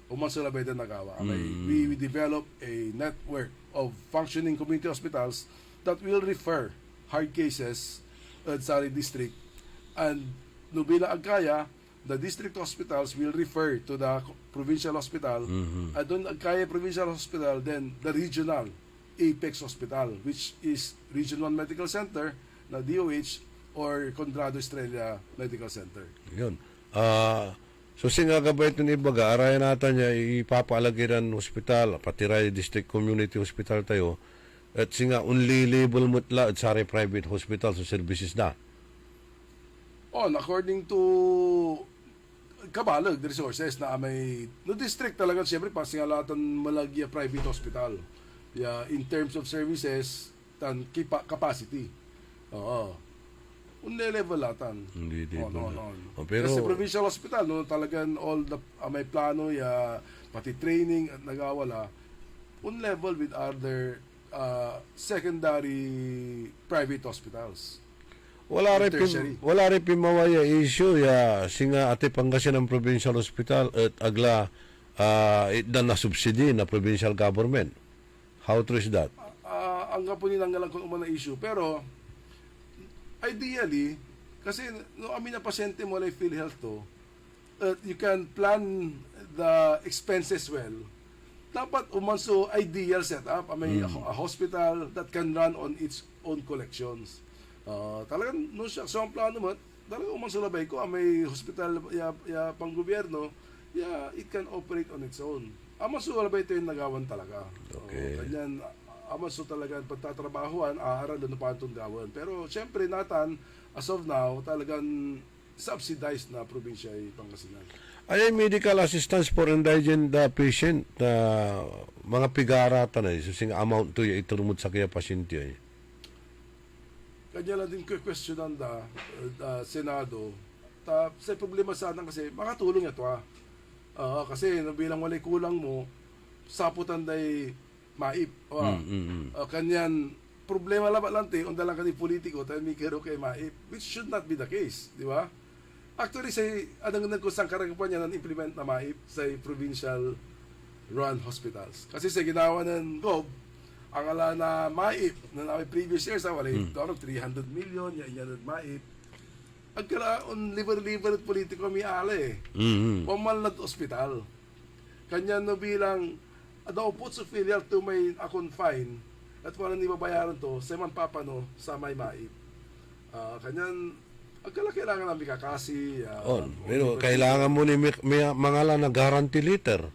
Umansula ba din nagawa? We develop a network of functioning community hospitals that will refer hard cases sa district and nubila agkaya the district hospitals will refer to the provincial hospital. At doon kaya provincial hospital, then the regional Apex Hospital, which is Region 1 Medical Center na DOH or Conrado Estrella Medical Center.
Yun. So singa gabay ito ni Baga, arayan natin niya ipapalagiran hospital, patiray district community hospital tayo, at singa only label mutla at sari private hospital so services na.
According to kabalag the resources na may no district talaga siyempre pasingalatan malagya private hospital. In terms of services tan capacity. Level latan.
Hindi
Pero kasi provincial hospital no talagang all the may plano pati training at nagawala level with other secondary private hospitals.
Wala rin pimawaya issue singa ate Pangasinan Provincial Hospital at agla itdan na subsidy na provincial government. How true is that?
Ang kapunin lang kung umana issue pero ideally kasi no amin na pasyente mo like PhilHealth to you can plan the expenses well. Dapat umanso ideal setup may a hospital that can run on its own collections. Talagang no siya so ang plano mo talagang umansulabay ko may hospital pang gobyerno it can operate on its own masulabay ito yung nagawan talaga ganyan so talaga pagtatrabahuan aaral na pa itong gawan pero syempre natan as of now talagang subsidized na probinsya ay Pangasinan.
Ay medical assistance for indigent patient mga pigaratan ay sing amount to iturmod sa kaya pasyente ay
kanya lang din questionan Senado sa problema sana kasi makatulong ito kasi bilang walay kulang mo saputan day maip kanyan problema lang undalang kani politiko tayo may kero kay maip which should not be the case di ba actually say anong nagkusang karagapan niya ng implement na maip sa provincial run hospitals kasi sa ginawa ng GOV ang ala na maip na may previous years walay 300 million yan maip agkalaon liver at politiko mi ale pamal na hospital kanya no bilang daw po sa PhilHealth to may confine at wala ni babayaran to sa man papano sa may maip kanyan agkala kailangan namin kakasi
pero kailangan mo ni mga na guarantee letter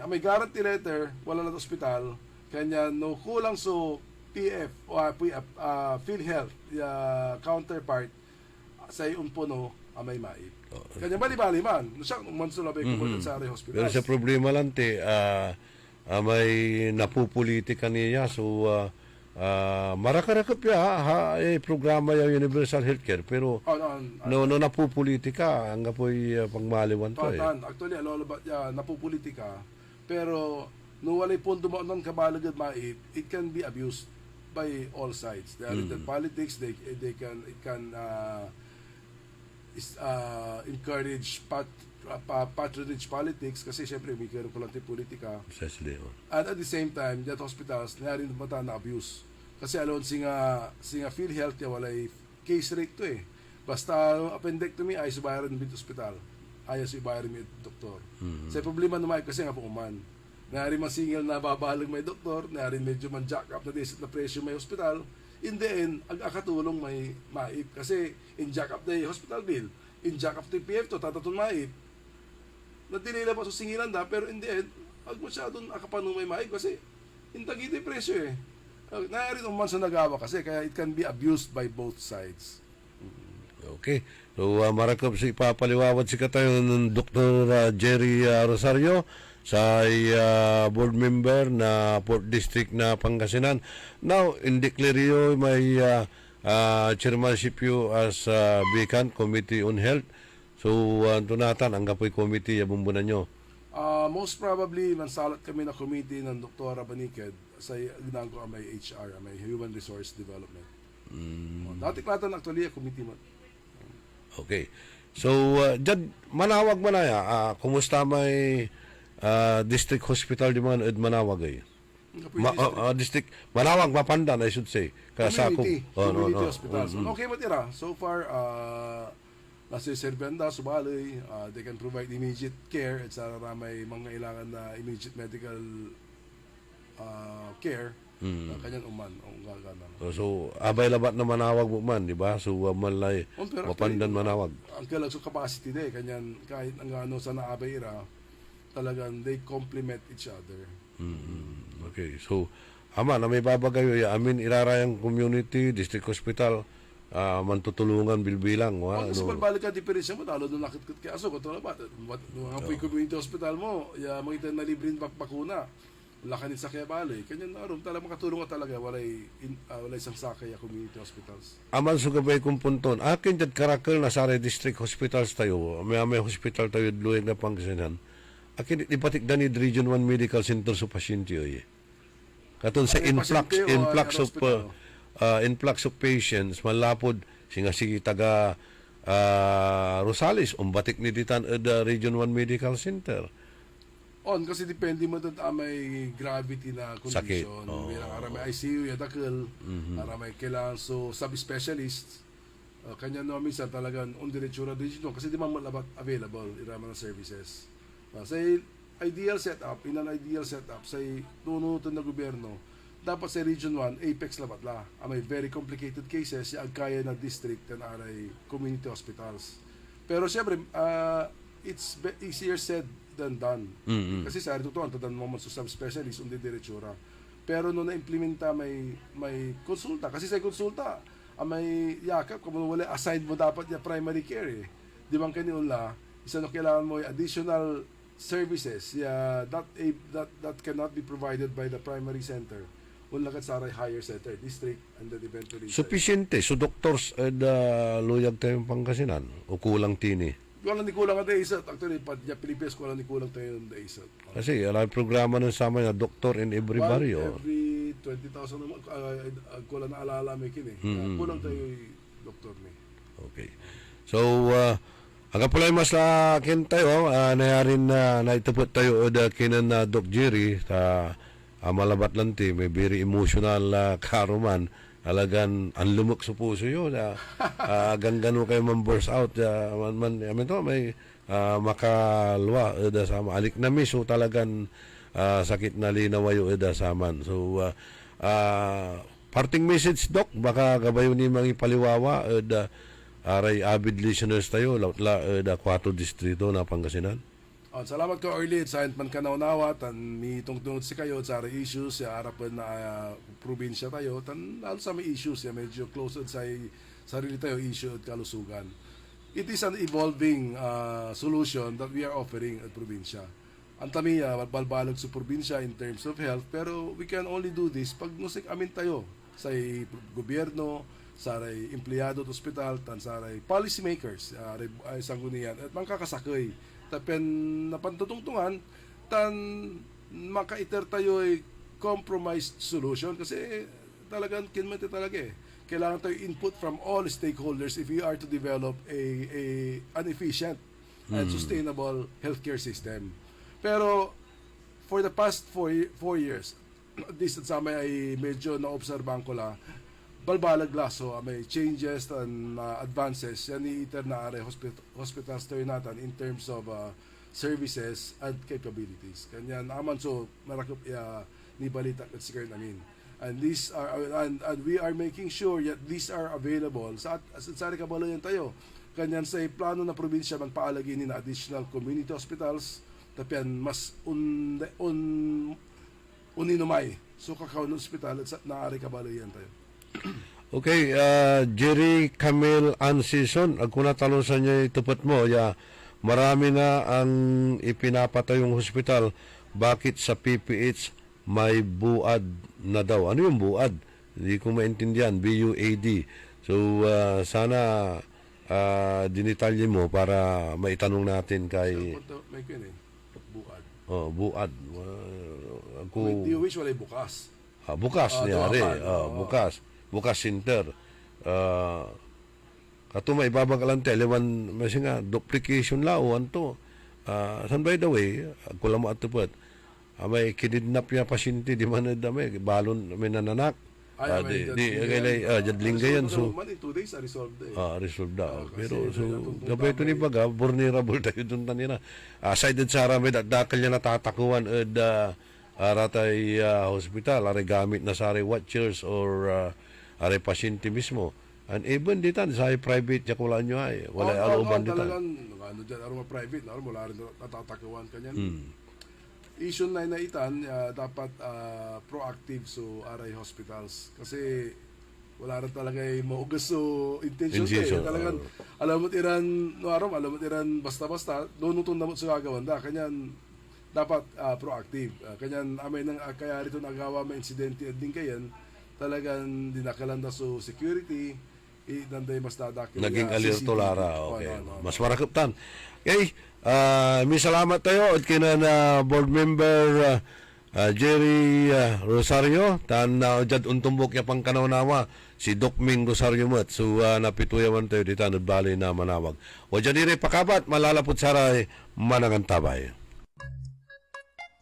may guarantee letter wala na hospital kanya no kulang so PF o PhilHealth counterpart sa unpuno may maip. Kanya bali-bali man. Siya mansulabay ko sa hospital.
Pero sa problema lang may napupolitika niya so marakarakap programa yung Universal Healthcare pero no napupolitika ang apoy pangmaliwan to
Actually napupolitika pero no walay pondo mo ng kabalagad maip, it can be abused by all sides. They are in politics, they can encourage patronage politics kasi syempre may karoon ko lang politika. And at the same time, that hospitals na rin mata na abuse. Kasi alon singa PhilHealth walay case rate to Basta appendectomy ay subayaran ng hospital. Ay subayaran ng doktor. Sa problema naman kasi nga puman. Nari man single na babalag may doktor, nari medyo man jack up na desit na presyo may hospital, in the end, agakatulong may maip. Kasi in jack up the hospital bill, in jack up the PF to, tatatun maip. Nadilila pa sa singilan pero in the end, ag masyadong akapanong may maip kasi intagiti presyo Nari naman sa nagawa kasi, kaya it can be abused by both sides.
Okay. So, marakap si ipapaliwawad si katayo ng Dr. Jerry Rosario sa board member na Port District na Pangasinan. Now, in declare may chairmanship you as BICAN, Committee on Health. So, tunatan, ang kapoy committee, bumbunan nyo.
Most probably, mansalat kami na committee ng Dr. Baniked sa ginagawa ko may HR, may Human Resource Development. Dati klatan actually, committee mo.
Okay. So, dyan, manawag man na kumusta may district hospital di man manawag ay district manawag Mapandan I should say
community hospitals okay matira so far nasa serbenda subali they can provide immediate care at sa may mga ilangan na immediate medical care kanyan
so abay labat na manawag mo man di ba so malay Mapandan manawag
ang kalag so capacity day kanyan kahit ang ano sa naabay ira talagang they complement each other.
Okay, so ama na may babagayo amin irarayang community district hospital mantutulungan bilbilang.
Kasi balbalik ka diferensya mo, talo doon nakit kaya aso, kontrol ba? Mga puy community hospital mo, makita na libre bakuna. Wala ka sa kaya balay. Kanya na aron, talagang makatulong ka talaga, walay isang sakay community hospitals.
Aman sa gabay kong punton, akin dyan karakal na sa district hospitals tayo, may hospital tayo luwag na Pangasinan. Akin ipatik ni Region 1 Medical Center sa pasyente oy. Katon sa influx of patients malapod singa sige taga Rosales umbatik ni ditan the Region 1 Medical Center.
Kasi depende mo doon may gravity na condition. May ICU, yadakil, may kailangan. So, subspecialists, kanya no, minsan talagang on diretsura dito kasi di man malabat available irama ng services. Sa ideal setup, in an ideal setup, sa tunutan na gobyerno, dapat sa Region 1, apex labat la. May very complicated cases, yung kaya na district and aray community hospitals. Pero siyempre, it's easier said than done. Kasi sa ito tadan mo sa subspecialist undi diretsura. Pero no na-implementa may konsulta. Kasi sa konsulta, may yakap kung wala assigned mo dapat yung primary care. Di bang kanila, isa no kailangan mo yung additional services that cannot be provided by the primary center. Wala ka sa higher center, district, and then eventually...
Sufficiente. So, doctors, luyag tayong Pangasinan o kulang tini?
Kulang ni kulang ang daisat. Actually, Pilipinas, kulang ni kulang tayo ng daisat.
Kasi, alam programa ng sama niya, doctor in every barrio.
Every 20,000 naman, kulang na alala may kini. Kulang tayo doktor ni.
Okay. So, hanggang pala mas akin tayo, nayarin na naitapot tayo o kinan na Doc Jerry, malabat lang may very emotional karuman. Alagan anlumok sa puso yun. Gano kayo man-burst out. May makalwa sa alik na miso talagang sakit na linawayo saman. So, parting message, Doc, baka gabayo ni mga ipaliwawa aray avid listeners tayo, lautla 4 distrito na Pangasinan.
Salamat ko early sa man ka naunawa tan mi tungtungod si kayo sa issues sa harapan na probinsya tayo tan lalo sa may issues medyo close sa sarili tayo issue at kalusugan. It is an evolving solution that we are offering at probinsya. Ang tamiya balbalog sa probinsya in terms of health pero we can only do this pag nusik amin tayo sa gobyerno, sa empleyado at ospital tan sa policy makers ay sanggunian at mangkakasakay tapen napantutungtungan tan makaiter tayo ay compromised solution kasi talagang kinmete talaga kailangan tayo input from all stakeholders if we are to develop an efficient and sustainable healthcare system. Pero for the past 4 years this at sa may medyo naobserbahan ko la balbalag laso may changes and advances yan ni iter na are hospitals tayo natin in terms of services and capabilities kanyan aman so marakop ni balita at sikar namin and these are and we are making sure that these are available sa kabalayan tayo kanyan sa plano na probinsya magpaalagi ni na additional community hospitals tapian mas uninumay so kakawin hospital at naari kabalayan tayo.
Okay, Jerry Camille Ansison, ako natanong sa niya itupat mo, marami na ang ipinapatayong hospital, bakit sa PPH may buad na daw? Ano yung buad? Hindi ko maintindihan, BUAD. So, sana dinitalye mo para maitanong natin kay...
Buad.
Buad.
Do you wish wala bukas?
Bukas niyari. Bukas center. Kato may babagalan telewan kasi nga duplication lawan to. San by the way, ako lang mo atupad. May kidnap niya pasyente di man may balon may nananak. Jadlinggayan so
2 days resolved
resolved daw. Pero so gabay ito ni baga vulnerable tayo dun tanina. Aside sa rami dakal niya natatakuan aratay hospital, are gamit na sa watchers or are pasyente mismo. And even ditan sa private niya kulaan nyo ay wala aluban ditan.
Ano dyan, aroma private, wala rin natatakuan kanyan. Issue na itan, dapat proactive so aray hospitals. Kasi wala rin talaga maugas so intention
Intention,
talagang alam mo tiran no alam mo tiran basta-basta doon nung na mo sa gagawanda kanyan dapat proactive kanyan amay nang kaya rito nagawa may insidente din kayan talagang dinakalanda so security danday mas dadakil
Naging alerto lara. Okay.
no.
Mas marakuptan. Okay. May salamat tayo at kina na board member Jerry Rosario tan jad untumbok ya pang kanaw-nawa si Doc Ming Rosario mat so napituyawan tayo dito na bali na manawag o dyan dire pakabat malalapot saray manangan tabay.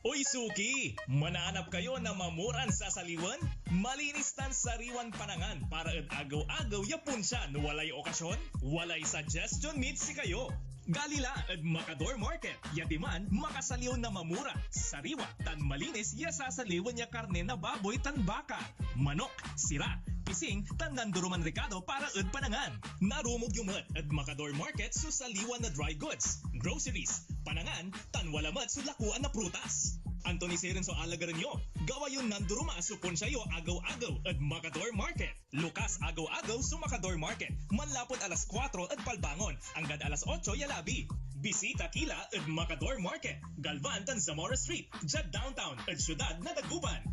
Uy Suki, mananap kayo na mamuran sa saliwan? Malinis tan sariwan panangan para agaw-agaw yapon siya no walay okasyon, walay suggestion meet si kayo. Galila at Macador Market, yatiman makasaliw na mamura, sariwa tan malinis ya sasaliwan ya karne na baboy tan baka, manok, sira, pising tan nanduruman rekado para panangan. Narumog yung at Macador Market so saliwan na dry goods, groceries, panangan tan walamat so lakuan na prutas. Anthony Seren so alagaran nyo, gawa yung nanduruma supon sa'yo agaw-agaw at Macador Market. Lukas agaw-agaw sa Macador Market, manlapot alas 4 at palbangon, hanggang alas 8 yalabi. Bisita kila at Macador Market, Galvan tan Zamora Street, dyan downtown at syudad na Dagupan.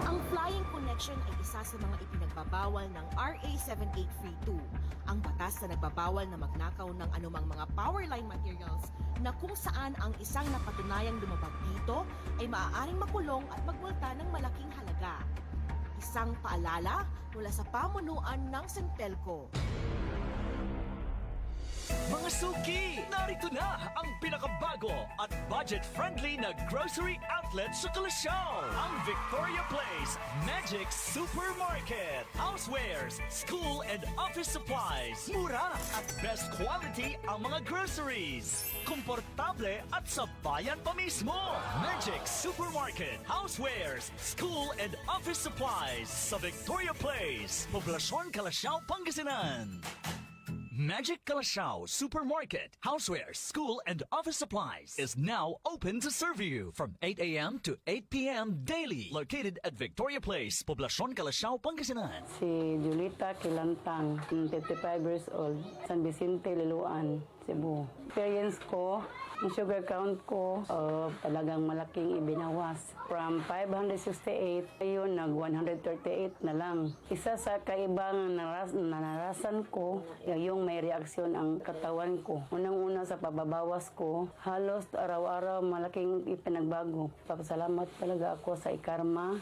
Ang flying connection ay isa sa mga ipinagbabawal ng RA 7832, ang batas na nagbabawal na magnakaw ng anumang mga power line materials na kung saan ang isang napatunayang lumabag dito ay maaaring makulong at magmulta ng malaking halaga. Isang paalala mula sa pamunuan ng Sintelco.
Mga suki, narito na ang pinakabago at budget-friendly na grocery outlet sa Kalasyaw. Ang Victoria Place Magic Supermarket. Housewares, school and office supplies. Mura at best quality ang mga groceries. Komportable at sa bayan pa mismo. Magic Supermarket. Housewares, school and office supplies sa Victoria Place. Poblasyon Kalasyaw, Pangasinan. Magic Kalasyaw Supermarket, Housewares, School, and Office Supplies is now open to serve you from 8 a.m. to 8 p.m. daily. Located at Victoria Place, Poblasyon Kalasyaw, Pangasinan.
Si Julita Kilantang, 55 years old, San Vicente, Liloan, Cebu. Experience ko, ang sugar count ko, talagang malaking ibinawas. From 568, ayun, nag-138 na lang. Isa sa kaibang nanarasan ko, yung may reaksyon ang katawan ko. Unang-una sa pababawas ko, halos araw-araw malaking ipinagbago. Papasalamat talaga ako sa Ikarma.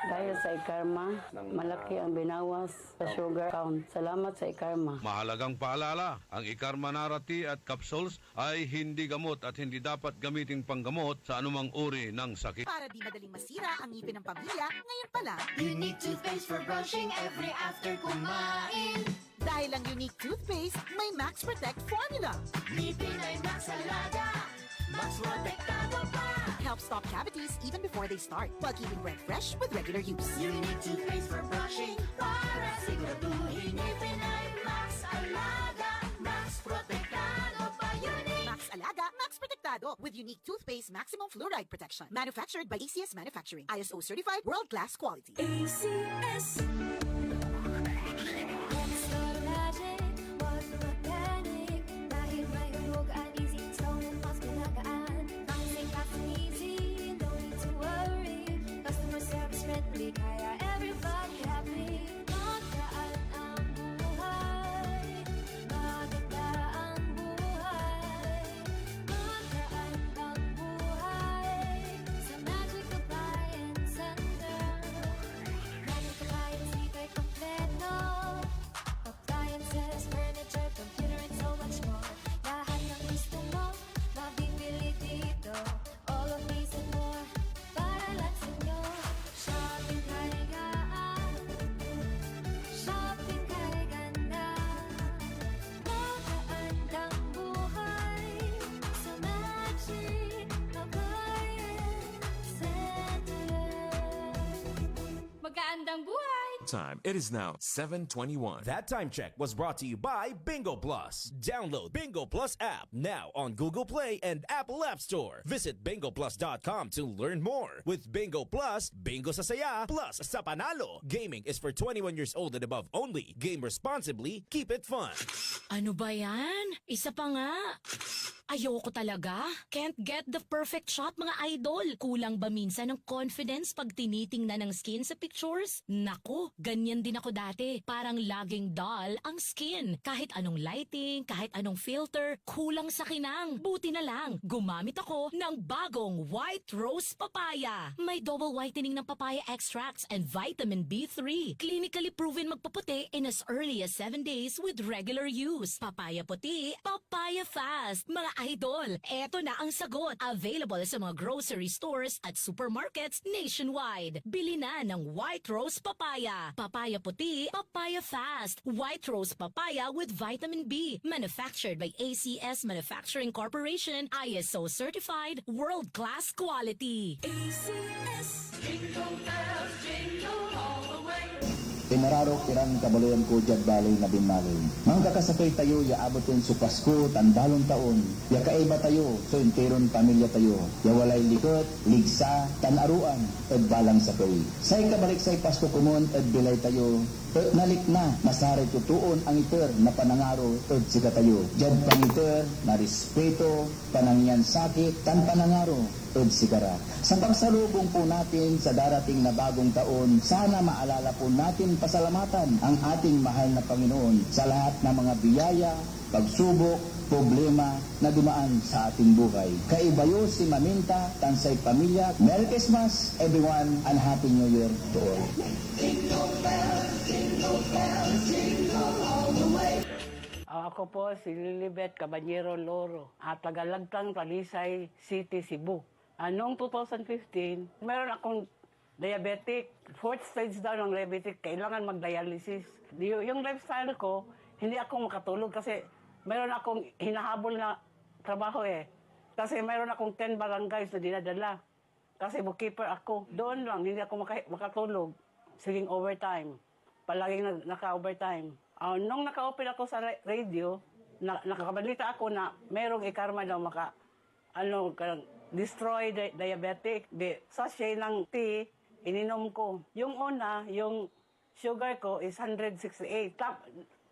Dahil sa Ikarma, malaki ang binawas sa sugar count. Salamat sa Ikarma.
Mahalagang paalala, ang Ikarma Narati at capsules ay hindi gamot at hindi dapat gamiting panggamot sa anumang uri ng sakit.
Para di madaling masira ang ngipin ng pamilya, ngayon pa lang.
Unique toothpaste for brushing every after kumain.
Dahil ang unique toothpaste, may Max Protect formula.
Ngipin ay Max Alaga, Max Protektado pa.
Helps stop cavities even before they start, while keeping breath fresh with regular use.
Unique toothpaste for brushing, para siguraduhin ngipin ay Max Alaga, Max Protektado pa. Unique
Max Alaga, Max Protectado with unique toothpaste maximum fluoride protection. Manufactured by ACS Manufacturing. ISO certified world-class quality.
ACS. All of these and more, para lang sa inyo. Shopping,
Time. It is now 7:21.
That time check was brought to you by Bingo Plus. Download Bingo Plus app now on Google Play and Apple App Store. Visit bingoplus.com to learn more. With Bingo Plus, bingo sa saya, plus sa panalo. Gaming is for 21 years old and above only. Game responsibly, keep it fun.
Ano ba yan? Isa pa nga. Ayoko talaga. Can't get the perfect shot, mga idol. Kulang ba minsan ng confidence pag tinitingnan ng skin sa pictures? Naku, ganyan din ako dati. Parang laging dull ang skin. Kahit anong lighting, kahit anong filter, kulang sa kinang. Buti na lang, gumamit ako ng bagong White Rose Papaya. May double whitening ng papaya extracts and vitamin B3. Clinically proven magpaputi in as early as 7 days with regular use. Papaya puti, papaya fast. Mga idol, eto na ang sagot. Available sa mga grocery stores at supermarkets nationwide. Bili na ng White Rose Papaya. Papaya puti, papaya fast. White Rose Papaya with vitamin B. Manufactured by ACS Manufacturing Corporation. ISO certified, world-class quality.
ACS, jingle bells, jingle all the way.
Pinararok iran kabaloyan ko jad balay na binmalay. Mga kakasakay tayo, ya abotin su Pasko, tanbalong taon. Ya kaiba tayo, so interon pamilya tayo. Ya walay likot, ligsa, tanaruan, ed balang sakay. Say kabalik say Pasko kumon, ed bilay tayo. Ed nalik na, masari tutuon ang iter na panangaro, ed sika tayo. Jad pangiter, na respeto, panangyan sakit, tan panangaro, ed sikara. Sa pagsalubong po natin sa darating na bagong taon, sana maalala po natin pasalamatan ang ating mahal na Panginoon sa lahat ng mga biyaya, pagsubok, problema na dumaan sa ating buhay. Kaibayo si Maminta, Tansay Pamilya. Merry Christmas, everyone, and Happy New Year to all.
Jingle bells, jingle bells, jingle all the way.
Ako po si Lilibet Caballero Loro at tagalagtang Talisay City, Cebu. Noong 2015, meron akong diabetic, fourth stage daw ng diabetic, kailangan mag-dialysis. Yung lifestyle ko, hindi ako makatulog kasi meron akong hinahabol na trabaho eh. Kasi meron akong 10 barangays na dinadala. Kasi bookkeeper ako. Doon lang, hindi ako makatulog. Siging overtime. Palaging naka-overtime. Nung naka-open ako sa radio, nakakabalita ako na merong ikarma daw destroy diabetic. Sachet ng tea, ininom ko. Yung una, yung sugar ko is 168.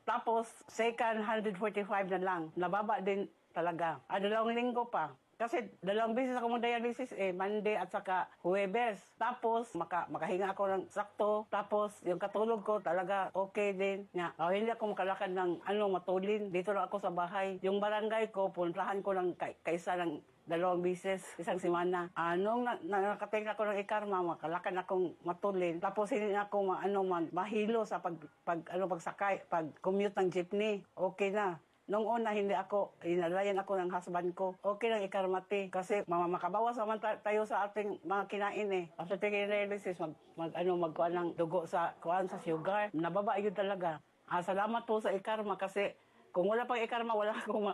Tapos, second, 145 na lang. Nababa din talaga. 2 linggo pa. Kasi 2 beses ako mag-dialysis Monday at saka Huwebes. Tapos, makahinga ako ng sakto. Tapos, yung katulog ko talaga okay din. Hindi ako makalakad ng matulin. Dito lang ako sa bahay. Yung barangay ko, puntahan ko ng kaisa ng 2 beses, isang semana. Nung nakating ako ng ikarma, makalakad akong matulin. Tapos hindi ako mahilo sa pagsakay, pag-commute ng jeepney. Okay na. Nung una, inalayan ako ng husband ko. Okay lang ikarmati. Kasi makabawas naman tayo sa ating mga kinain After taking dialysis, magkuha ng dugo sa sugar. Nababa yun talaga. Salamat po sa ikarma kasi kung wala pang ikarma, wala akong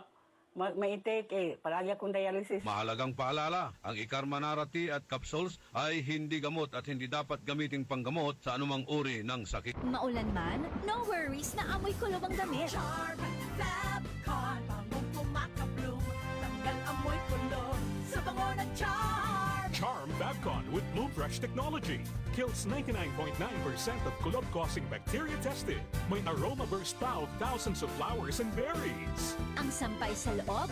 ma-intake palagi akong dialysis.
Mahalagang paalala, ang Ikarma Narati at capsules ay hindi gamot at hindi dapat gamiting panggamot sa anumang uri ng sakit.
Maulan man, no worries na amoy kulob ang damit. Charm Fab Con, bangong pumakabloom, tanggal amoy kulob sa bango ng Charm.
Charm Fabcon with Bloom Fresh technology kills 99.9% of kulob-causing bacteria tested. May aroma burst pa of thousands of flowers and berries.
Ang sampay sa loob,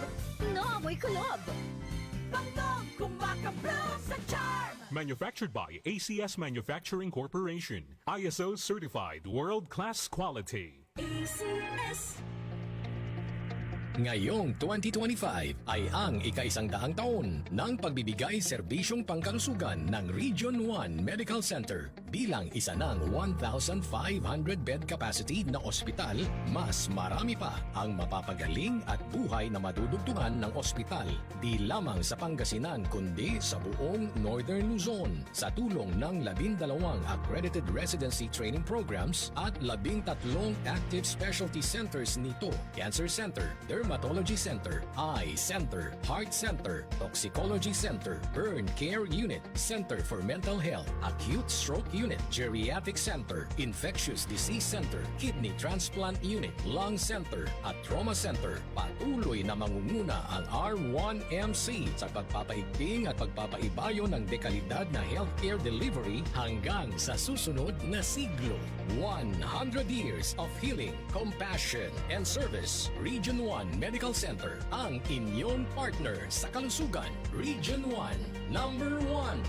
no amoy kulob. Bangong kumakabloom sa Charm.
Manufactured by ACS Manufacturing Corporation. ISO certified world-class quality.
ACS.
Ngayong 2025 ay ang ika-100 taon ng pagbibigay serbisyong pangkalusugan ng Region 1 Medical Center. Bilang isa ng 1,500-bed capacity na ospital, mas marami pa ang mapapagaling at buhay na madudugtungan ng ospital. Di lamang sa Pangasinan kundi sa buong Northern Luzon. Sa tulong ng 12 accredited residency training programs at 13 active specialty centers nito: Cancer Center, Dermatology Center, Eye Center, Heart Center, Toxicology Center, Burn Care Unit, Center for Mental Health, Acute Stroke Unit, Geriatric Center, Infectious Disease Center, Kidney Transplant Unit, Lung Center at Trauma Center. Patuloy na mangunguna ang R1MC sa pagpapaigting at pagpapaibayo ng dekalidad na healthcare delivery hanggang sa susunod na siglo. 100 years of healing, compassion, and service. Region 1 Medical Center, ang inyong partner sa kalusugan. Region 1, number 1.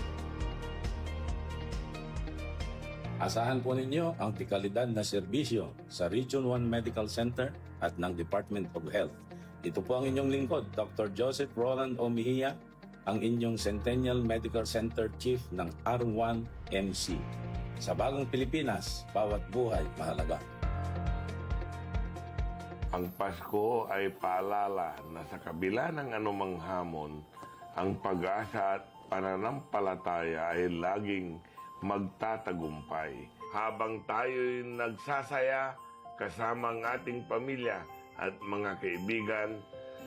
Asahan po ninyo ang dekalidad na serbisyo sa Region 1 Medical Center at ng Department of Health. Ito po ang inyong lingkod, Dr. Joseph Roland O. Mejia, ang inyong Centennial Medical Center Chief ng R1MC. Sa bagong Pilipinas, bawat buhay mahalaga.
Ang Pasko ay paalala na sa kabila ng anumang hamon, ang pag-asa at pananampalataya ay laging magtatagumpay. Habang tayo'y nagsasaya kasama ang ating pamilya at mga kaibigan,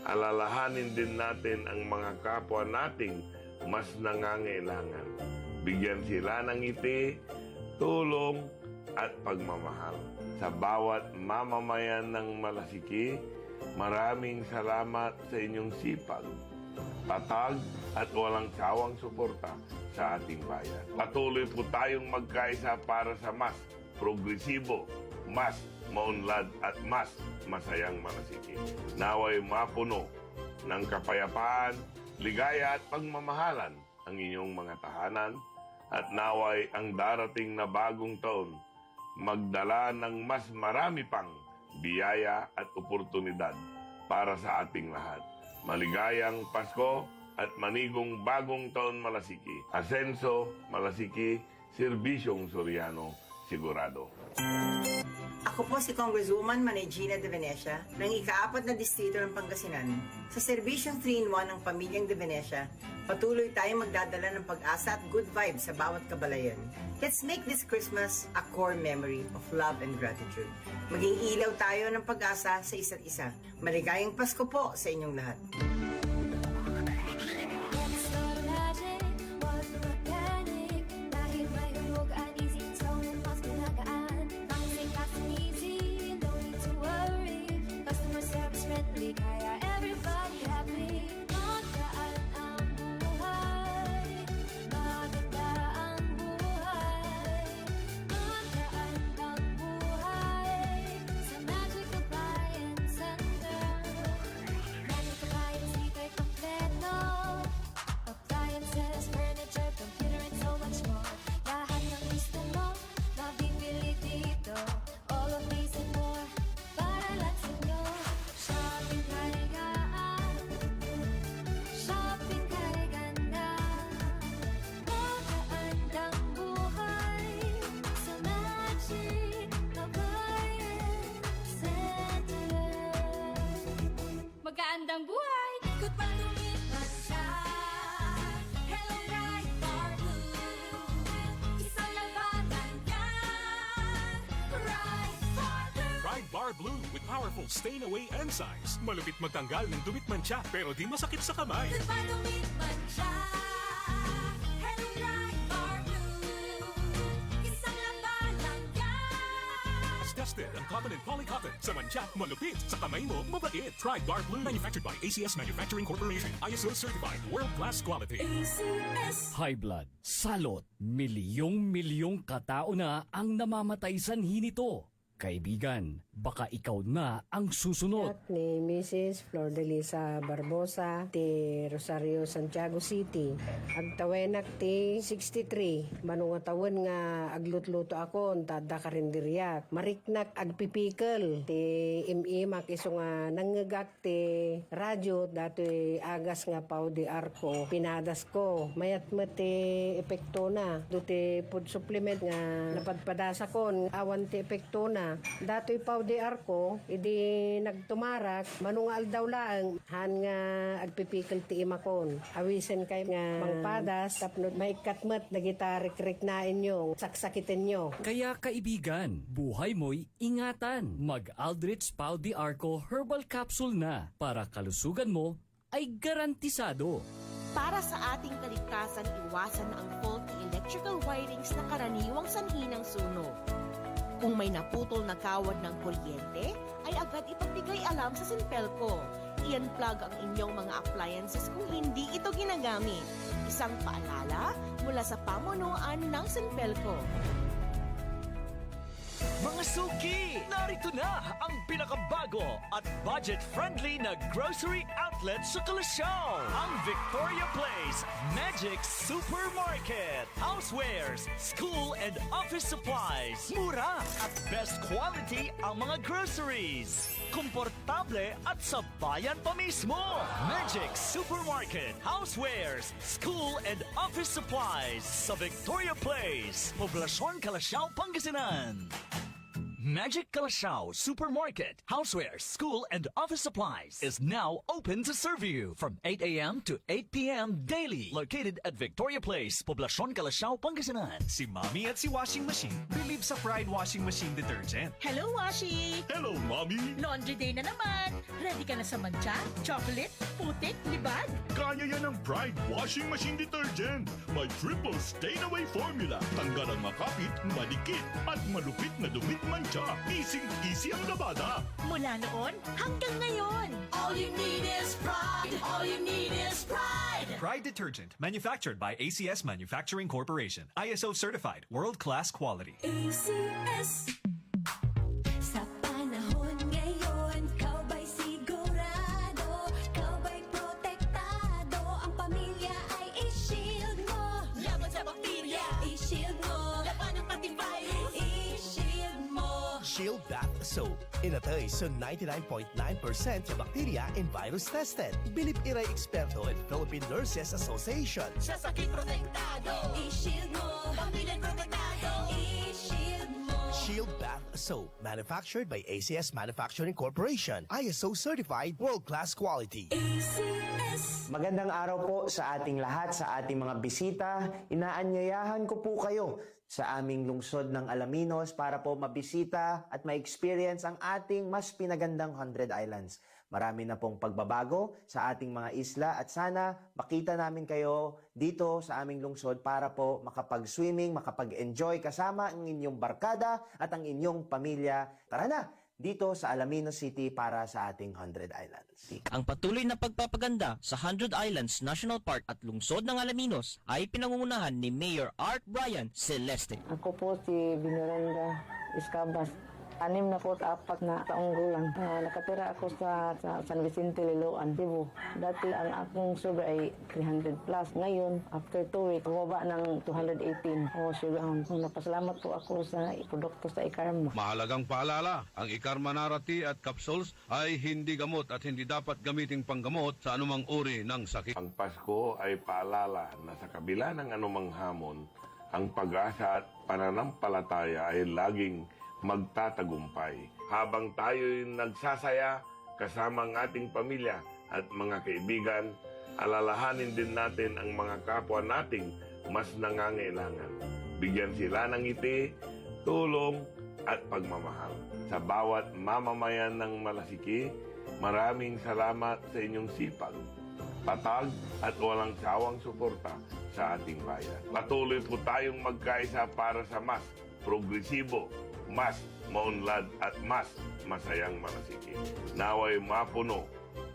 alalahanin din natin ang mga kapwa nating mas nangangailangan. Bigyan sila ng ngiti, tulong at pagmamahal. Sa bawat mamamayan ng Malasiki, maraming salamat sa inyong sipag, tatag at walang sawang suporta sa ating bayan. Patuloy po tayong magkaisa para sa mas progresibo, mas maunlad at mas masayang Malasiki. Naway mapuno ng kapayapaan, ligaya at pagmamahalan ang inyong mga tahanan at naway ang darating na bagong taon magdala ng mas marami pang biyaya at oportunidad para sa ating lahat. Maligayang Pasko at manigong bagong taon Malasiki. Asenso, Malasiki, Serbisyong Soriano, sigurado.
Ako po si Congresswoman Manay Gina De Venecia ng ika-4 na distrito ng Pangasinan. Sa serbisyong 3-in-1 ng Pamilyang De Venecia, patuloy tayong magdadala ng pag-asa at good vibes sa bawat kabalayan. Let's make this Christmas a core memory of love and gratitude. Maging ilaw tayo ng pag-asa sa isa't isa. Maligayang Pasko po sa inyong lahat.
Magandang buhay! Good pa lumipas siya. Hello, Ride Bar Blue. Isang labatan yan. Ride Bar Blue.
Ride Bar Blue with powerful stain-away enzymes. Malupit magtanggal ng dumit mancha pero di masakit sa kamay.
Good pa lumipas siya. Hello, Ride Bar Blue. Isang labatan yan.
As tested ang cotton and polycotton. Sa mancha, malupit. Sa kamay mo, mabait. Ride Bar Blue. Manufactured by ACS Manufacturing Corporation. ISO certified. World-class quality.
ACS.
High blood, salot, milyong-milyong katao na ang namamatay sanhi nito. Kaibigan, baka ikaw na ang susunod.
Ni Mrs. Flor de Lisa Barbosa, ti Rosario, Santiago City. Agtawenak ti 63. Manungatawon nga aglutluto ako, tada karindiriyak. Mariknak agpipikal. Ti imimak iso nga nanggagak ti radyo, dato'y agas nga pao di arko. Pinadas ko. Mayat mo ti epekto na. Do ti food supplement nga napadpadasa ko. Awan ti epekto na. Dato'y pao di arko, idi nagtumarak, manungal daw lang, han nga agpipikal ti imakon. Awisen kay nga mangpadas, tapno may katmat na gitarik-rik na inyo, saksakitin nyo.
Kaya kaibigan, buhay mo'y ingatan. Mag-Aldrich Pau di Arco Herbal Capsule na para kalusugan mo ay garantisado.
Para sa ating kaligtasan, iwasan na ang faulty electric electrical wirings na karaniwang sanhi ng sunog. Kung may naputol na kawad ng kuryente, ay agad ipagbigay alam sa Sinpelco. I-unplug ang inyong mga appliances kung hindi ito ginagamit. Isang paalala mula sa pamunuan ng Sinpelco.
Mga suki, narito na ang pinakabago at budget-friendly na grocery outlet sa Kalasyaw. Ang Victoria Place Magic Supermarket. Housewares, school and office supplies. Mura at best quality ang mga groceries. Komportable at sa bayan pa mismo. Magic Supermarket. Housewares, school and office supplies sa Victoria Place. Poblasyon Kalasyaw, Pangasinan. Magic Kalasyaw Supermarket, Housewares, School, and Office Supplies is now open to serve you from 8 a.m. to 8 p.m. daily. Located at Victoria Place, Poblasyon Kalasyaw, Pangasinan.
Si Mommy at si Washing Machine believe sa Pride Washing Machine Detergent.
Hello, Washi!
Hello, Mommy!
Laundry day na naman! Ready ka na sa mancha, chocolate, putik, libag?
Kaya yan ang Pride Washing Machine Detergent. May triple stain-away formula. Tanggal ang makapit, malikit, at malupit na dumit mancha. Easy ang labada.
Mula noon hanggang ngayon.
All you need is pride. All you need is pride.
Pride Detergent, manufactured by ACS Manufacturing Corporation. ISO certified, world-class quality.
ACS. Sa panahon ngayon, kau ba'y sigurado? Kau ba'y protektado? Ang pamilya ay i-shield mo. Laban sa bakterya, i-shield mo. Laban ng pati virus, i-shield mo.
Shield Bath Soap. Inatay sa 99.9% sa bakterya and virus tested. Bilip Iray Experto at Philippine Nurses Association.
Sa sakit protektado, i-shield mo. Pamilya protektado, i-shield mo.
Shield Bath Soap. Manufactured by ACS Manufacturing Corporation. ISO certified, world-class quality.
ACS.
Magandang araw po sa ating lahat, sa ating mga bisita. Inaanyayahan ko po kayo sa aming lungsod ng Alaminos para po mabisita at ma-experience ang ating mas pinagandang 100 Islands. Marami na pong pagbabago sa ating mga isla at sana makita namin kayo dito sa aming lungsod para po makapag-swimming, makapag-enjoy kasama ang inyong barkada at ang inyong pamilya. Tara na! Dito sa Alaminos City para sa ating 100 Islands.
Ang patuloy na pagpapaganda sa 100 Islands National Park at lungsod ng Alaminos ay pinangungunahan ni Mayor Art Brian Celeste.
Ako po si Binorenda Escabas. 64 na taong gulang. Nakatira ako sa San Vicente, Liloan, Cebu. Dati ang akong sugar ay 300 plus. Ngayon, after 2 weeks, bumaba ng 218. Sugar. Napasalamat po ako sa produkto sa Ikarma.
Mahalagang paalala, ang Ikarma Narati at capsules ay hindi gamot at hindi dapat gamiting panggamot sa anumang uri ng sakit.
Ang Pasko ay paalala na sa kabila ng anumang hamon, ang pag-asa at pananampalataya ay laging magtatagumpay. Habang tayo'y nagsasaya kasama ang ating pamilya at mga kaibigan, alalahanin din natin ang mga kapwa nating mas nangangailangan. Bigyan sila ng ngiti, tulong at pagmamahal. Sa bawat mamamayan ng Malasiki, maraming salamat sa inyong sipag, patag at walang sawang suporta sa ating bayan. Patuloy po tayong magkaisa para sa mas progresibo, mas maunlad at mas masayang Malasiki. Naway mapuno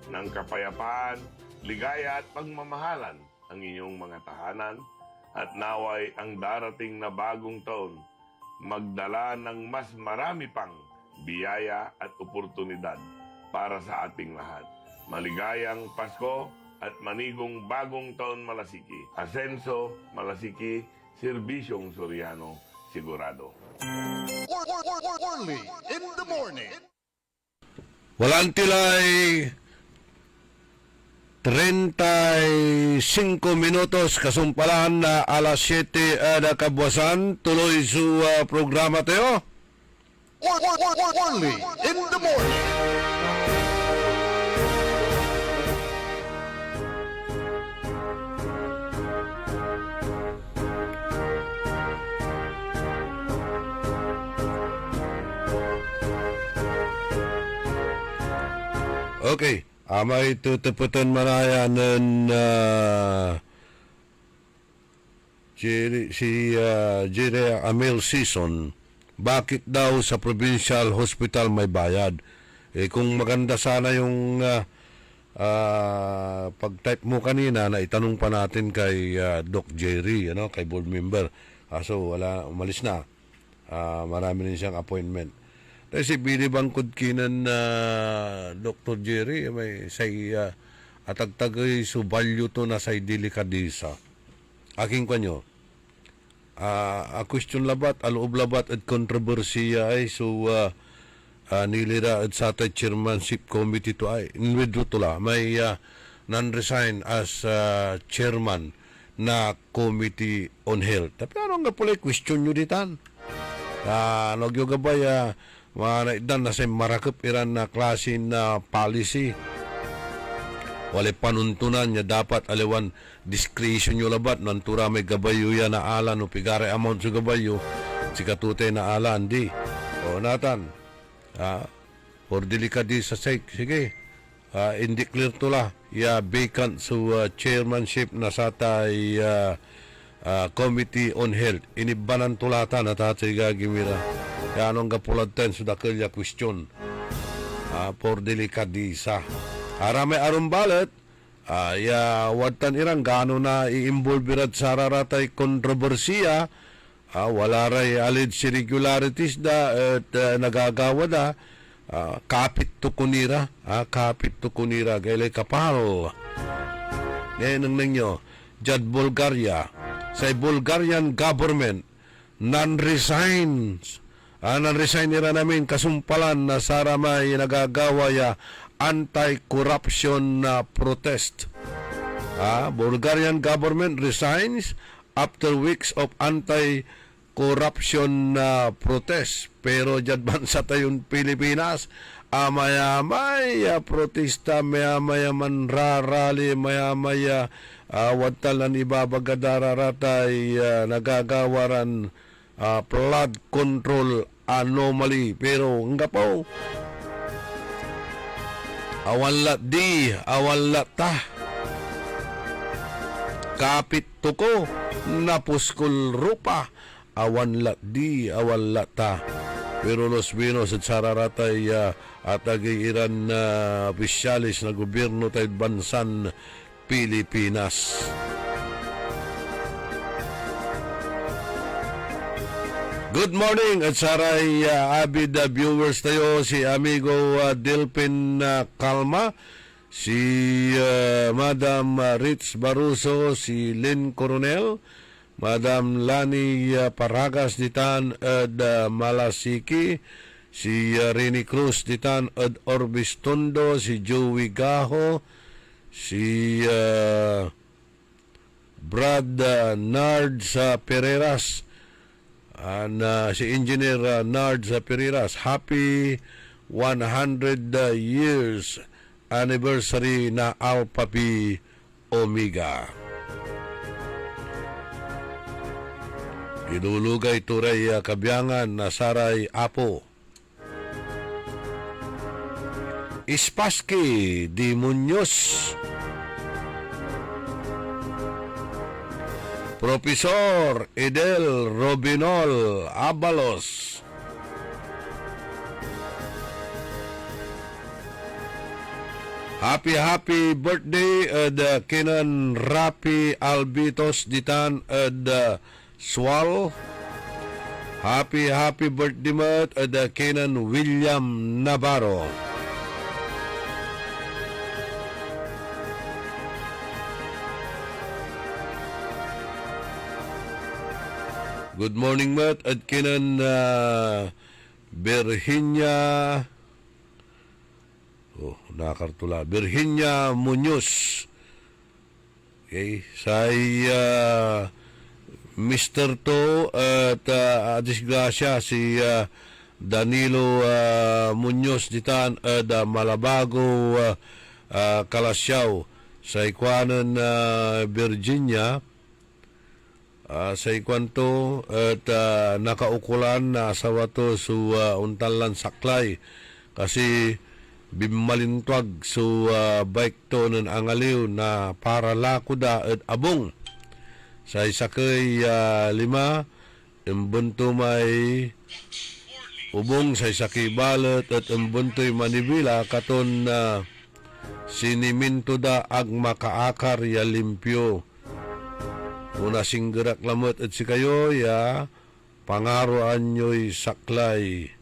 ng kapayapaan, ligaya at pagmamahalan ang inyong mga tahanan at naway ang darating na bagong taon magdala ng mas marami pang biyaya at oportunidad para sa ating lahat. Maligayang Pasko at manigong bagong taon Malasiki. Asenso, Malasiki, Serbisyong Soriano, sigurado.
Only in the morning.
Walang tilay 35 minutos kasumpalan na alas 7 na kabwasan. Tuloy su programa tayo.
Only in the morning.
Okay, amay tutuputan manaya ng Jerry Amel Season, bakit daw sa provincial hospital may bayad? Kung maganda sana yung pag-type mo kanina na itanong pa natin kay Doc Jerry, kay board member. So wala, umalis na. Marami rin siyang appointment. Kasi Billy Bangkod kinan Dr. Jerry, may say atagtagay subalyo to na say delikadisa. Aking kanyo, a question labat, aloob labat at kontrobersiya ay nilira at sa atay chairmanship committee to ay inwidro to la may non-resign as chairman na committee on health. Tapi ano nga pala question nyo ditan? Nagyo gabay manaidan na sa marakap iran na klase na policy. Wala panuntunan niya dapat aliwan discretion nyo labat nantura may gabayo ya na ala no pigare amount sa gabayo si katute na ala hindi. O natan for delicate sa sake, sige, indeclare to la, vacant chairmanship na sa tay Committee on Health. Inibanan tulatan na tatay gagimira. Kaya anong kapulad ten sudah kaya question for delicadisa. Aramay aron balat, watan irang gano na i-involverat sa raratay kontrobersiya, wala ray alleged irregularities da at nagagawa da kapit to kunira gaylay kapal ngayon ninyo Jad Bulgaria sa Bulgarian government non-resign nira namin kasumpalan na saramay nagagawa ya anti-corruption protest. Bulgarian government resigns after weeks of anti-corruption protest. Pero dyan bansa tayong Pilipinas, maya-maya protesta, maya-maya manrarali, maya-maya watalan ibabagadararatay nagagawaran flood control anomaly. Pero nga po, awala ta. Kapit tuko napuskul rupa awan lata pero los Vinos at sararatay at agiiran na opisyalis na gobyerno tayo bansan Pilipinas. Good morning at saray avid viewers tayo si amigo Delpin Calma, si Madam Ritz Baruso, si Lynn Coronel, Madam Lani Paragas ditan ed Malasiki, si Rini Cruz ditan ed Orbistondo, si Joey Gaho, si Brad Nards Pereiras, si Engineer Nards Pereiras. Happy 100 years anniversary na Alpha Pi Omega. Ilulugay turay kabyangan na saray apo. Ispaski di Muñoz. Profesor Edel Robinol Abalos. Happy birthday the Kenan Rapi Albitos ditan the Swal. Happy birthday mat the Kenan William Navarro. Good morning mat at Kenan Virginia Virginia Muñoz. Okay, say Mr. To at disgrasya si Danilo Muñoz ditan at Malabago Kalasyaw sa ikwanan Virginia. Sa ikwanto at nakaukulan na asawa to su untalan saklay kasi bimalintwag su bike to ng angaliw na para lakuda at abong sa isakay 5, imbunto may ubong sa isakay balot at imbunto'y manibila katon siniminto da ag makaakar ya limpyo. Una singgerak lamot at si kayo ya pangaroan nyo'y saklay.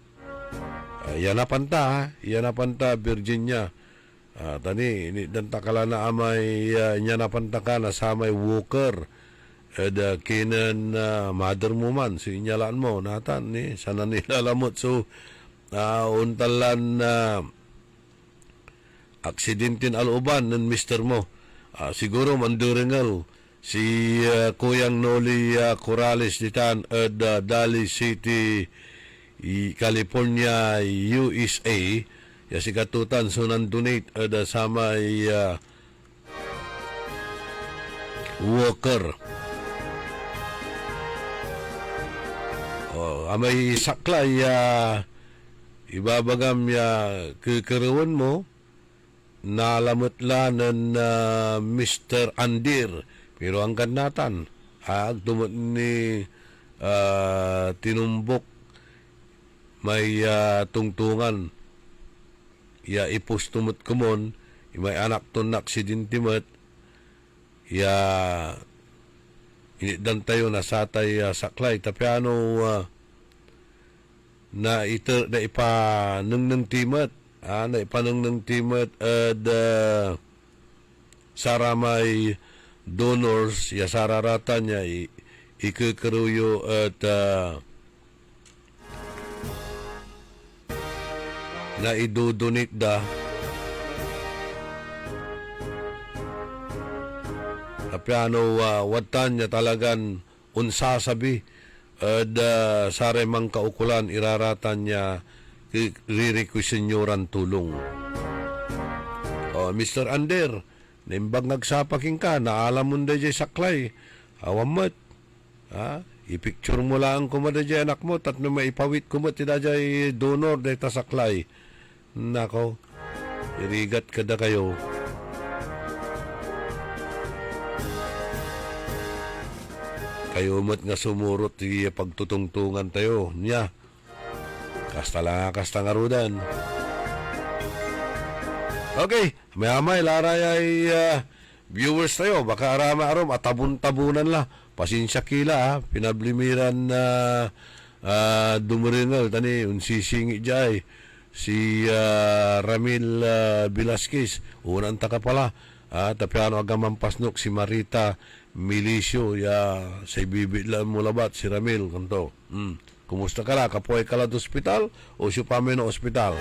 Yan na panta Virginia. Tani ini dan takala na amay nya na panta ka na samay Walker. Kinan mother mo man si inyalaan mo natan ni sana nila lamot so untalan aksidenten aluban ng mister mo. Siguro mandurengal si Kuyang Noli Corrales ditan at Daly City, California, USA. Ya si katutan so nandunate at samay Walker. Amay saklay ibabagam ya kekerawan mo nalamutlanan Mr. Andir pero ang ganatan agtumot ni tinumbok may tungtungan ya ipustumot kumon may anak ton aksidentimat ya inidan tayo nasatay saklay tapi ano na ipaneng timat na ipaneng timat at saramay donors ya sararata niya ikikeruyo at na idudonate da apiano watan niya talagan unsasabi at sare mang kaukulan iraratan niya ririkwisenyoran tulong. Mr. Ander nimbag nagsapaking ka naalam mo da jay saklay awamat ipicture mo lang kumada jay anak mo tatno maipawit kumat tida jay donor deta saklay nako irigat kada kayo. Kayo mat nga sumurot di pagtutungtungan tayo niya. Kasta nga rudan. Okay, may laray ay viewers tayo. Baka arama-arom at tabun-tabunan la. Pasensya kila pinablimiran na dumuringal. Tani, unsisingi jay. Si Ramil Velasquez. Unang taka pala. Tapi ano agamang pasnok si Marita Milicio ya sa ibibiglan mo labat si Ramil kanto. Kumusta ka la? Kapoy ka la do hospital o siya pa no hospital?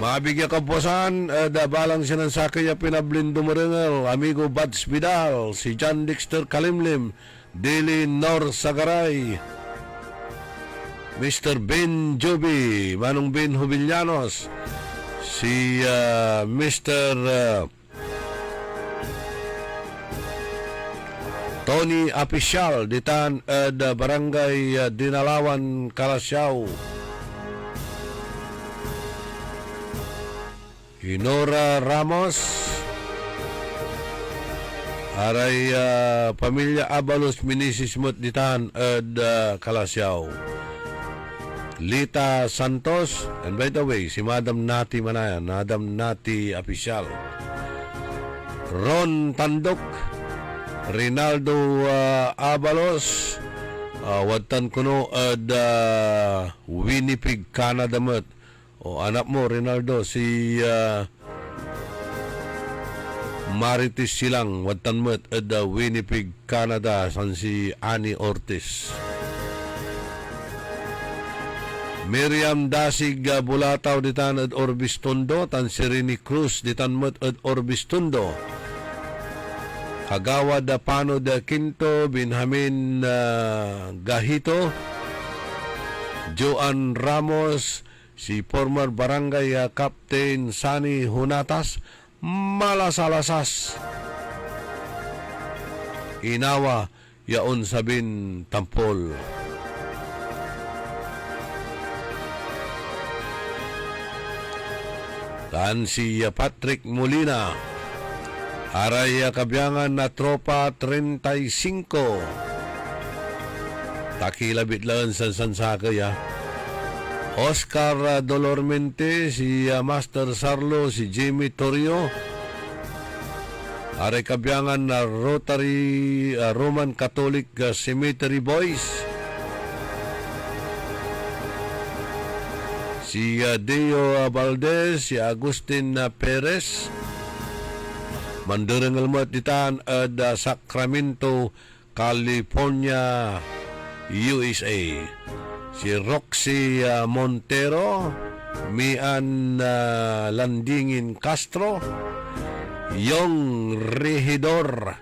Mabigyan ka posan balang siya ng sakay ya pinablindo marengal amigo Bads Vidal, si John Dexter Kalimlim, Dili Nor Sagaray, Mr. Ben Joby, Manong Ben Jubillanos, si Mr. Tony Apisyal, ditan Barangay Dinalawan, Kalasyaw. Inora Ramos, aray pamilya Abalos Minisismot, ditan Kalasyaw. Lita Santos, and by the way, si Madam Nati Manayan, Madam Nati Apisyal. Ron Tandok, Rinaldo Abalos, watan kuno ad Winnipeg, Canada mat. O anak mo Rinaldo si Marites Silang, watan mat ad Winnipeg, Canada, san si Annie Ortiz. Miriam Dasig Bulataw, ditan ad Orbistondo, tan si Rini Cruz, ditan mat ad Orbistondo. Kagawa da Pano da Quinto, Benjamin Gahito, Joan Ramos, si former barangay Captain Sani Hunatas, Malasalasas, Inawa, Yaon Sabin Tampol. Dan si Patrick Molina, Aray kabiyangan na tropa 35. Takilabit lang sa sansaka ya. Oscar Dolormente, si Master Sarlo, si Jimmy Torrio. Aray kabiyangan na Rotary Roman Catholic Cemetery Boys. Si Deo Valdez, si Agustin Perez. Mandurang almat ditan at Sacramento, California, USA. Si Roxy Montero, Mian Landingin Castro, Yong Regidor,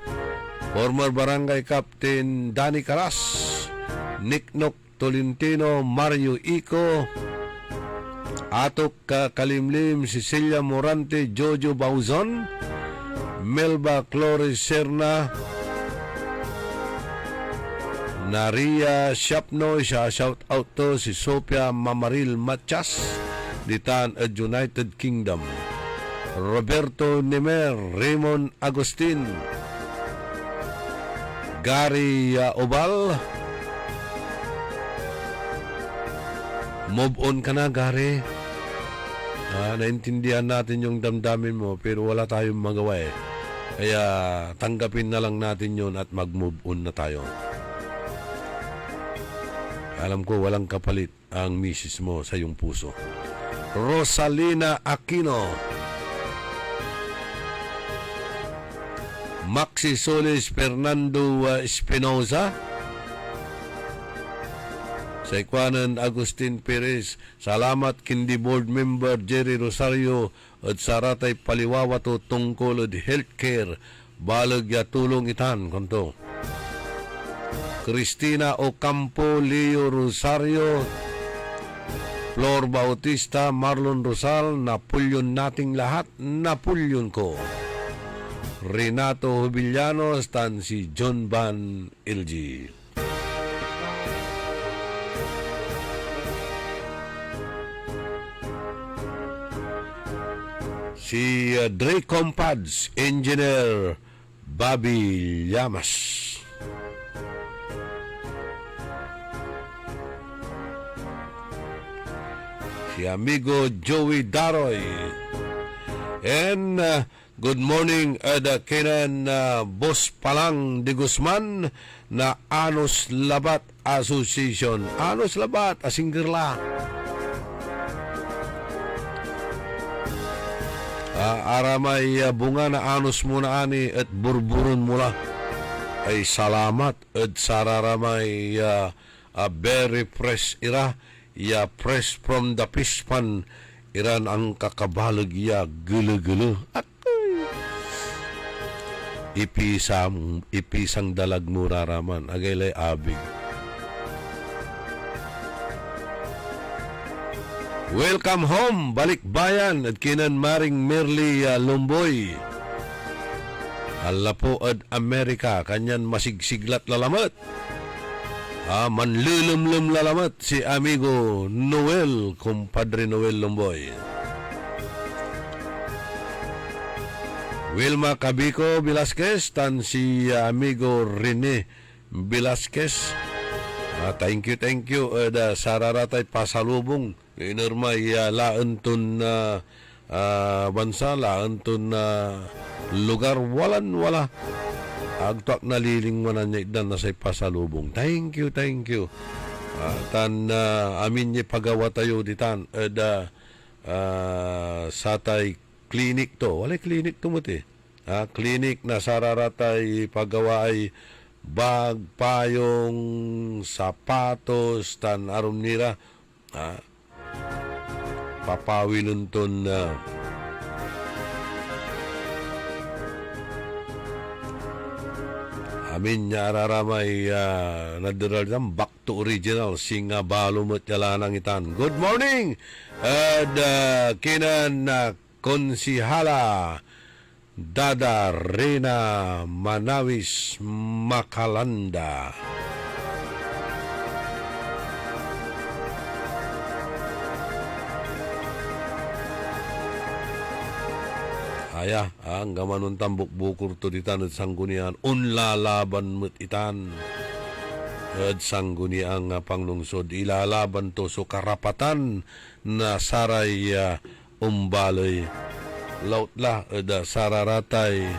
former Barangay Captain Danny Caras, Nicknock Tolentino, Mario Ico, Atok Kalimlim, Cecilia Morante, Jojo Bauzon, Melba Flores Serna, Naria Shapno, shout out to si Sophia Mamaril Machas, ditan at United Kingdom. Roberto Nemer, Raymond Agustin, Gary Obal. Move on ka na, Gary. Naintindihan natin yung damdamin mo, pero wala tayong magawa eh. Kaya tanggapin na lang natin yun at mag-move on na tayo. Alam ko walang kapalit ang misis mo sa iyong puso. Rosalina Aquino, Maxi Solis, Fernando Espinoza, sa ikwanan Agustin Perez, salamat kindi board member Jerry Rosario at saratay paliwawato tungkol od healthcare balag ya tulong itan konto. Cristina Ocampo, Leo Rosario, Flor Bautista, Marlon Rosal, Napoleon nating lahat, Napoleon ko. Renato Hubiliano, stan si John Van LG. Si Dre Compads, Engineer Bobby Llamas. Si amigo Joey Daroy. And good morning kinan Boss Palang de Guzman na Anos Labat Association. Anos Labat, Asinggerla. Aramay bunga na anos muna ani at burburon mula ay salamat at sararamay very fresh ira ya fresh from the fish pan iran ang kakabalag ya gulo-gulo at ipisang dalag mo raraman agaylay abig. Welcome home, balikbayan at kinan Maring Merly Lomboy. Ala po ad Amerika, kanyan masigsiglat lalamat. Manlulumlum lalamat si amigo Noel, kumpadre Noel Lomboy. Wilma Cabico Velasquez, tan si amigo Rene Velasquez. Thank you. Sararatay pasalubong. Inormay laanton na bansa, laanton na lugar, wala. Agtuak nalilingwanan niya idan na say pasalubong. Thank you. Tan amin niya pagawa tayo ditan. Satay clinic to. Walay clinic to mo ti. Clinic na sararatay pagawa ay bag, payong, sapatos, tan aron nira. Papawilon ton amin niya araramay nadaral ng back to original singa balumot yalanang itan. Good morning at kinan konsihala Dada Rena Manawis Makalanda. Aya, ang gamanon tambok bukur to ditan at sanggunian, unlalaban mo't itan. At sangguniang panglungsod, ilalaban to so karapatan na saray umbaloy. Lautla, at sararatay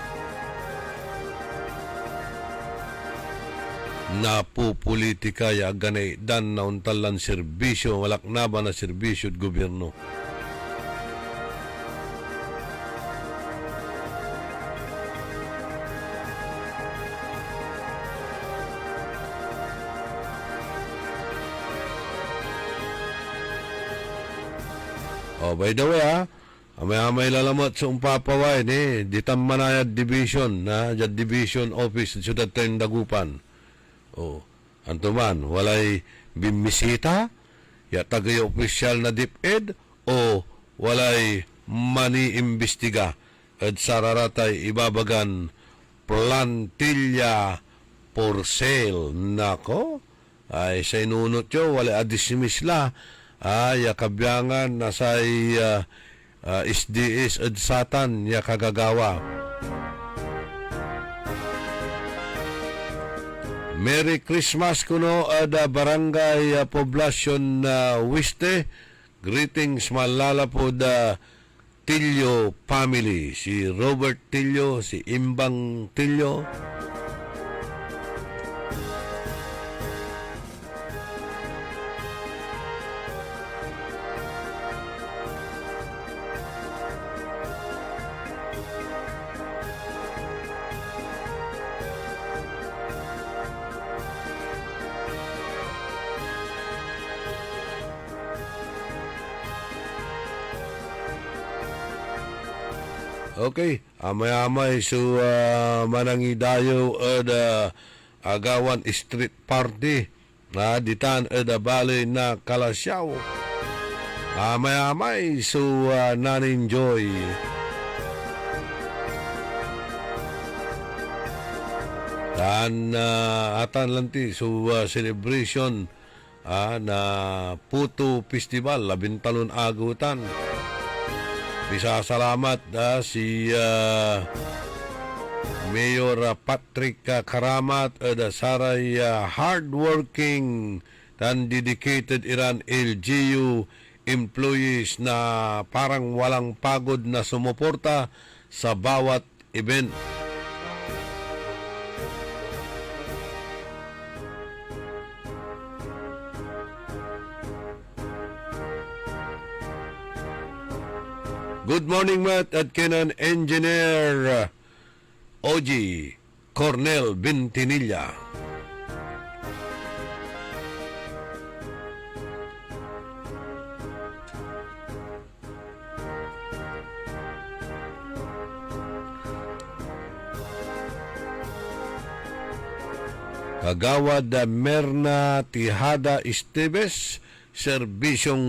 na po politika ya ganay dan na untalan serbisyo, walaknaban na serbisyo at gobyerno. Oh, by the way, amay lalamat sa umpapaway ni Ditam Manayad Division na Division Office sa Siyudad Dagupan. Oh, antuman, walay bimisita, ya tagay opisyal na DepEd o walay mani-imbestiga at sararatay ibabagan plantilla for sale. Nako, ay sa inunot yo, walay adisimisla, ya kabyangan na sa SDS at satan ya kagagawa. Merry Christmas kuno ada barangay poblasyon Wiste. Greetings malala po da Tillo family. Si Robert Tillo, si Imbang Tillo. Okay, amay-amay so manangidayo at Agawan Street Party na ditan at bali na Kalasyaw. Amay-amay so nan-enjoy. Dan atan lanti so celebration na Puto Festival, 13 agutan. Bisa salamat si Mayor Patrick Karamat at saray hardworking and dedicated Iran LGU employees na parang walang pagod na sumuporta sa bawat event. Good morning, Matt, at Kenan Engineer Oji Cornel Bintinilla. Kagawad Merna Tihada Esteves, serbisyong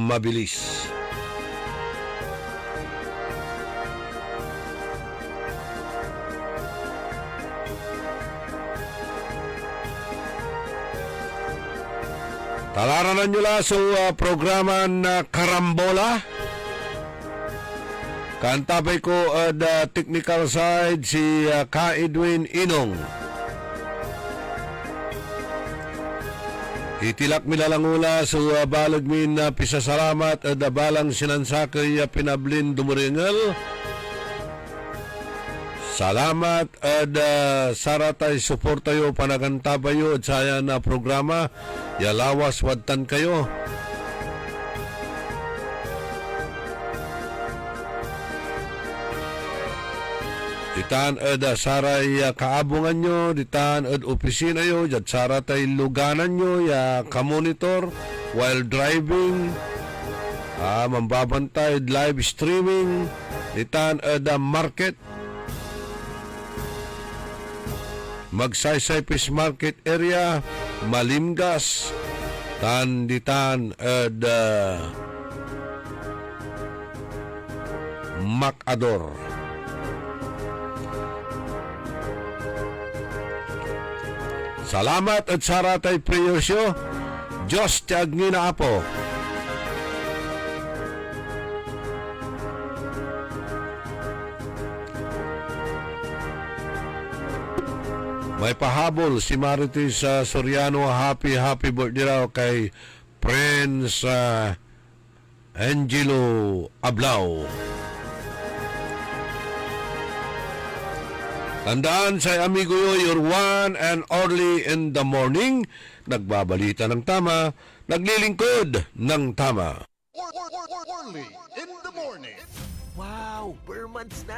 mabilis. Talaranan nyo lang sa programa na Karambola. Kantabay ko the technical side si Ka Edwin Inong. Itilak milalangula sa balag min na pisasalamat at balang sinansakay pinablin dumuringal. Salamat at saratay suportayo panagantabayo at saya na programa. Yalawas wadtan kayo. Ditan ad saray kaabungan nyo, ditan ad opisina yo, at saratay luganan nyo, ya kamonitor while driving, mambabantay live streaming, ditan ad market, Magsaysay Fish Market area, Malimgas, tanditan at Macador. Salamat at saratay priyosyo. Diyos tiyag na apo. May pahabol si Marites Soriano. Happy birthday raw kay Prince Angelo Ablao. Tandaan sa amigo your one and only in the morning. Nagbabalita ng tama, naglilingkod ng tama.
Orly in the morning.
Wow, per months na.